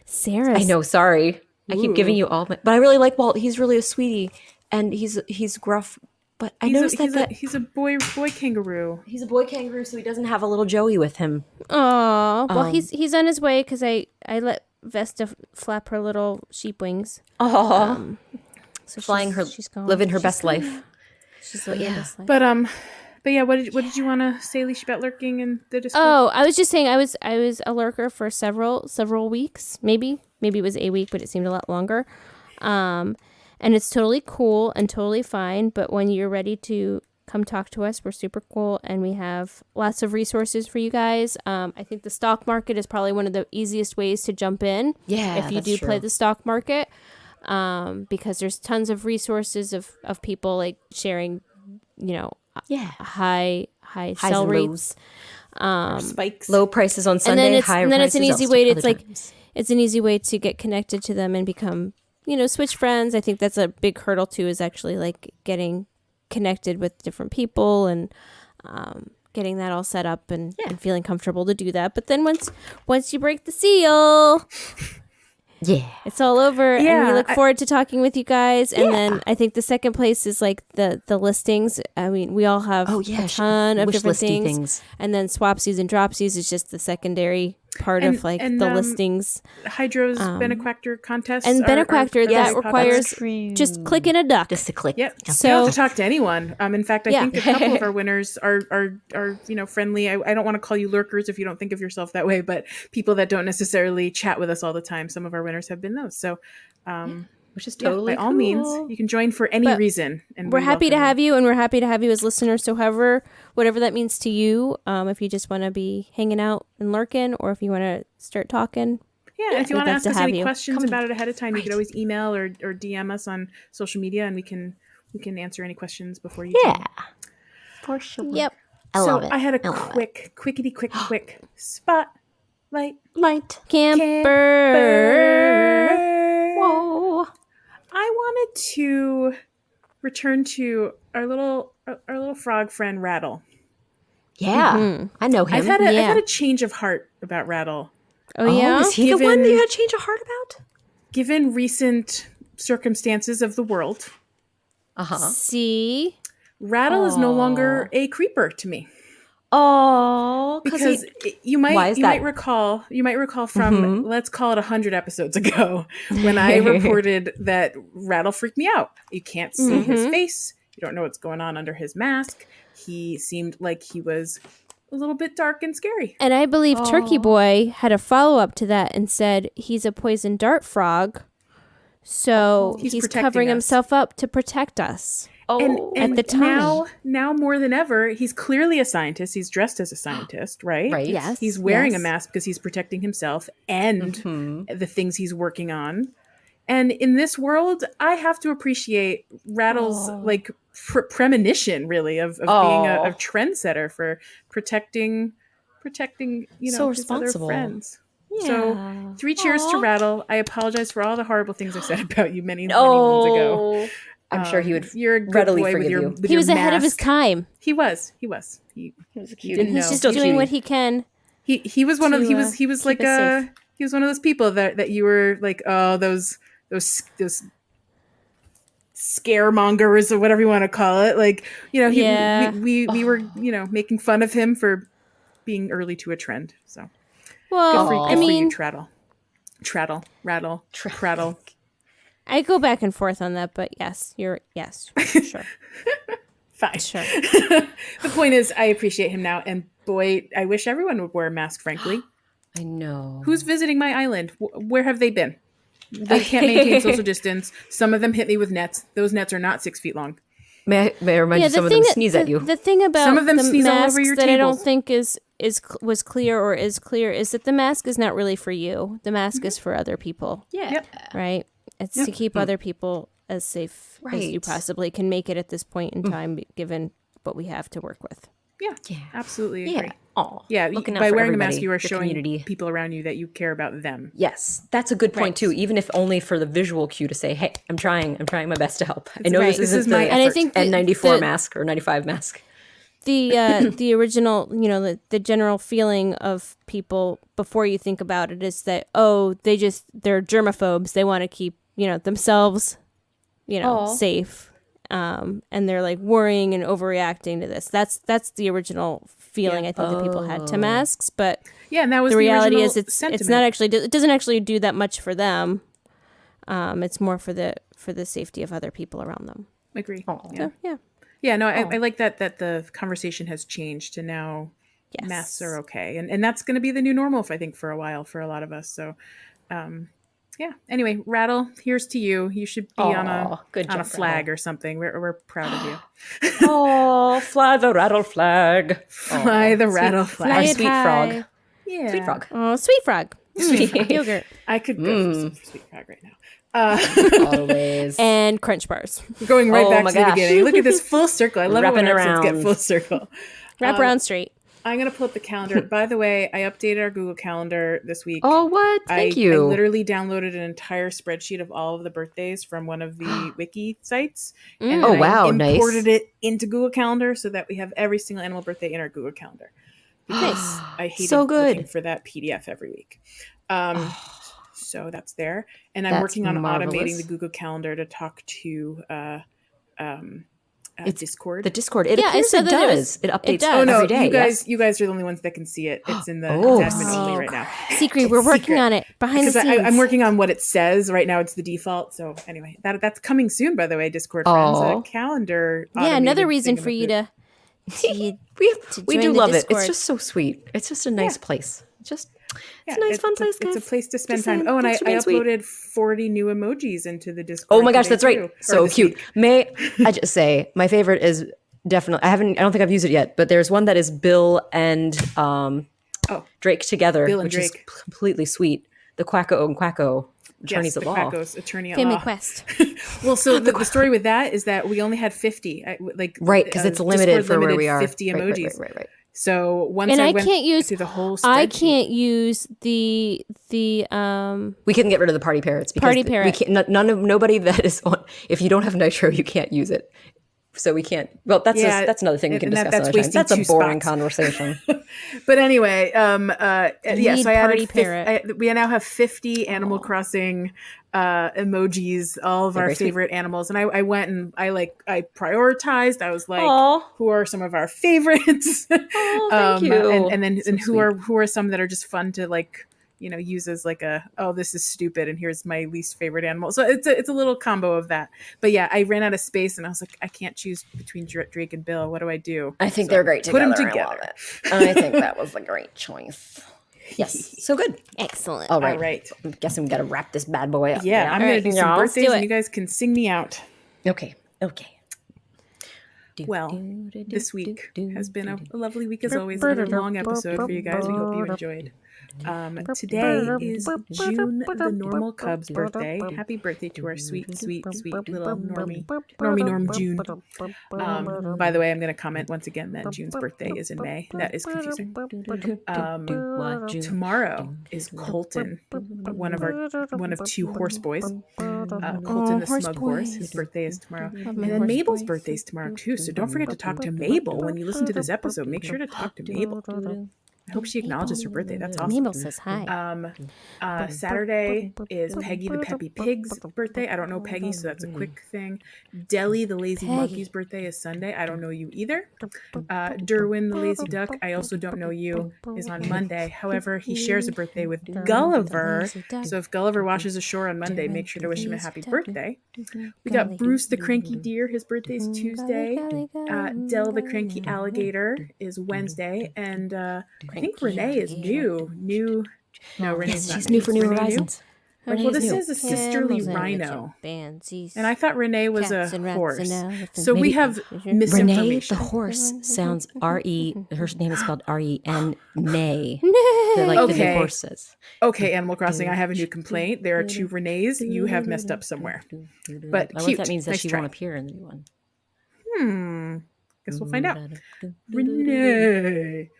Sarah's. I know. Sorry, I keep giving you all my. But I really like Walt. He's really a sweetie, and he's gruff. But I noticed he's a boy kangaroo. he's a boy kangaroo, so he doesn't have a little Joey with him. Oh, well, he's on his way because I let Vesta flap her little sheep wings. Oh, So flying she's gone. living her best life. She's living her best life. But yeah, what did you want to say, Leesh, about lurking in the Discord? Oh, I was just saying I was a lurker for several weeks, maybe it was a week, but it seemed a lot longer. And it's totally cool and totally fine. But when you're ready to come talk to us, we're super cool and we have lots of resources for you guys. I think the stock market is probably one of the easiest ways to jump in. Yeah, if you do play the stock market, because there's tons of resources of people like sharing, high sell and rates. Spikes. Low prices on Sunday, and then it's an easy way. It's an easy way to get connected to them and become, switch friends. I think that's a big hurdle too. Is actually like getting connected with different people and getting that all set up and feeling comfortable to do that. But then once you break the seal, it's all over. And we look forward to talking with you guys. And then I think the second place is like the listings. I mean, we all have a ton of different things. And then swapsies and dropsies is just the secondary part of like the listings. Hydro's Benequactor contest. And Benequactor, that requires just clicking a duck. Just to click. Yep. So you don't have to talk to anyone. In fact, I think a couple of our winners are friendly. I don't want to call you lurkers if you don't think of yourself that way, but people that don't necessarily chat with us all the time. Some of our winners have been those. So which is totally by all means, you can join for any reason. And we're happy to have you, and we're happy to have you as listeners. So whatever that means to you, if you just want to be hanging out and lurking, or if you want to start talking. Yeah, and if you want to ask us any questions Come about it ahead of time, you could always email or DM us on social media, and we can answer any questions before you. Yeah, for sure. Yep. I love it. I had a quick spotlight Camper. Whoa. I wanted to return to our little frog friend Rattle. Yeah, I know him. I've had a change of heart about Rattle. Oh yeah, is he the one that you had a change of heart about? Given recent circumstances of the world, See, Rattle is no longer a creeper to me. Oh, Because you might recall from let's call it 100 episodes ago when I reported that Rattle freaked me out. You can't see his face. You don't know what's going on under his mask. He seemed like he was a little bit dark and scary. and I believe Turkey Boy had a follow up to that and said he's a poison dart frog, so he's protecting covering us. himself up to protect us. Oh, At the time. now more than ever, he's clearly a scientist. He's dressed as a scientist, right? Right. Yes, He's wearing a yes. mask because he's protecting himself and the things he's working on. And in this world, I have to appreciate Rattle's like premonition, really, of being a trendsetter for protecting So his other responsible. friends. So 3 cheers to Rattle. I apologize for all the horrible things I said about you many moons ago. I'm sure he would You're a good readily boy forgive you. He was ahead of his time. He was. He was a cutie. didn't know. He's just Still doing cutie. what he can. He was one of to, he was like keep us safe. he was one of those people that you were like, oh, those scaremongers or whatever you want to call it, like, we were making fun of him for being early to a trend. So Well, good I for mean, you, Rattle. I go back and forth on that, but yes, sure. Fine. Sure. The point is, I appreciate him now, and boy, I wish everyone would wear a mask. Frankly, I know. who's visiting my island? Where have they been? They can't maintain social distance. Some of them hit me with nets. Those nets are not 6 feet long. May I remind you, some of them sneeze at you. The thing about Some of them the sneeze all masks over your that I don't tables. think was clear or is clear is that the mask is not really for you. The mask is for other people. Yeah. Yep. Right? It's to keep other people as safe as you Right. possibly can make it at this point in time, given what we have to work with. Yeah, absolutely agree. Yeah. Aw, Yeah, looking out by for wearing a mask, everybody, you are your showing community. people around you that you care about them. Yes, that's a good point too. Even if only for the visual cue to say, "Hey, I'm trying my best to help." I know right. this This isn't is my the And I think N94 mask or 95 mask. the original, the general feeling of people before you think about it is that, they're germaphobes. They want to keep, themselves, safe. And they're like worrying and overreacting to this. That's the original feeling I think that people had to masks, but Yeah, and that was the reality original is it's sentiment. not actually, it doesn't actually do that much for them. It's more for the safety of other people around them. Agree. Yeah. So, yeah. Yeah, no, I like that the conversation has changed to now Yes. masks are okay. And that's going to be the new normal, I think, for a while for a lot of us. So, yeah. Anyway, Rattle, here's to you. You should be on good a job, flag Rattle. or something. We're proud of you. Oh, fly the rattle flag. Fly the rattle flag. Fly Our it sweet high. frog. Yeah. Sweet frog. Oh, sweet frog. Yogurt. I could go for some sweet frog right now. Always. And crunch bars. We're going right Oh back my to the gosh. beginning. Look at this full circle. I love it when Wrapping episodes get around. full circle. Wrap around straight. I'm going to pull up the calendar. By the way, I updated our Google Calendar this week. Oh, what? Thank I you. literally downloaded an entire spreadsheet of all of the birthdays from one of the wiki sites. And Oh, then wow, I nice. imported it into Google Calendar so that we have every single animal birthday in our Google Calendar. Because I hated So good. looking for that PDF every week. So that's there. And I'm That's working on marvelous. automating the Google Calendar to talk to Discord. The Discord. It Yeah, I appears saw it that it does. was- It updates does. Oh no, every day. you guys! yes? You guys are the only ones that can see it. It's in the Oh, it's admin only right now. Secret. We're working secret. on it behind the Because scenes. I'm working on what it says right now. It's the default. So anyway, that's coming soon. By the way, Discord friends, Aw. a calendar. Yeah, another automated reason thing for you about to we join do the love it. It's Discord. just so sweet. It's just a nice place. Just It's a nice, fun place, guys. It's a place to spend Just time. saying. Oh, and I Thanks for being sweet. uploaded 40 new emojis into the Discord. Oh my gosh, today, that's right. too, or So this cute. week. May I just say my favorite is definitely I don't think I've used it yet, but there's one that is Bill and Drake together, Bill and which Drake. is completely sweet. The Quacko and Quacko attorneys Yes, at the law. Quacko's attorney at Family law. Quest. Well, so the story with that is that we only had 50. Right, because it's limited Discord for where limited we are. 50 emojis. Right. So once And I I went can't use through the whole I spreadsheet- can't use the We couldn't get rid of the party parrots because Party we parrot. can't, nobody that is on. If you don't have Nitro, you can't use it. So we can't. Well, that's Yeah, that's another thing we can and discuss that's another time. wasting That's a 2 boring spots. conversation. But anyway, need so I Party added Parrot. we now have 50 Animal Crossing emojis, all of our very sweet. favorite animals. And I went and I prioritized. I was like, Aw. who are some of our favorites? Thank you. And then So who are some that are just fun to use as this is stupid and here's my least favorite animal. So it's a little combo of that. But yeah, I ran out of space and I was like, I can't choose between Drake and Bill. What do I do? I think they're great Put together. them I together. love it. I think that was a great choice. Yes. So good. Excellent. All right. All right. I'm guessing we got to wrap this bad boy up. Yeah, I'm going to do some y'all, let's do birthdays it. and you guys can sing me out. Okay. Well, this week has been a lovely week as always. A long episode for you guys. We hope you enjoyed. Today is June, the normal Cub's birthday. Happy birthday to our sweet little Norm June. By the way, I'm going to comment once again that June's birthday is in May. That is confusing. Tomorrow is Colton, one of 2 horse boys. Colton the smug horse. His birthday is tomorrow, and then Mabel's birthday is tomorrow too. So don't forget to talk to Mabel when you listen to this episode. Make sure to talk to Mabel. I hope she acknowledges her birthday. That's awesome. Mabel says hi. Saturday is Peggy the Peppy Pig's birthday. I don't know Peggy, so that's a quick thing. Deli the Lazy Monkey's birthday is Sunday. I don't know you either. Derwin the Lazy Duck, I also don't know you, is on Monday. However, he shares a birthday with Gulliver. So if Gulliver washes ashore on Monday, make sure to wish him a happy birthday. We got Bruce the Cranky Deer. His birthday's Tuesday. Del the Cranky Alligator is Wednesday. And I think Renee is new. No, Renee's not She's new for New Renee Horizons. Well, this is a sisterly rhino. And I thought Renee was a horse. So we have misinformation. Renee the horse sounds R-E. Her name is spelled R-E-N. Nay. Like the new horses. Okay, Animal Crossing, I have a new complaint. There are 2 Renees. You have messed up somewhere. But I wonder cute. if that means that Nice she try. won't appear in the new one. Guess we'll find out. Renee.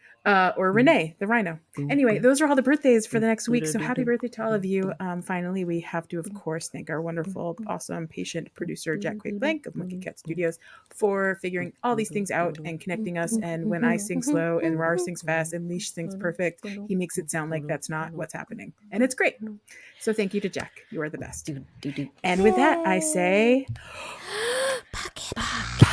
Or Renee, the rhino. Anyway, those are all the birthdays for the next week. So happy birthday to all of you. Finally, we have to, of course, thank our wonderful, awesome, patient producer, Jack Quaid Blank of Monkey Cat Studios, for figuring all these things out and connecting us. And when I sing slow and Rar sings fast and Leesh sings perfect, he makes it sound like that's not what's happening. And it's great. So thank you to Jack. You are the best. And with that, I say... Pocket.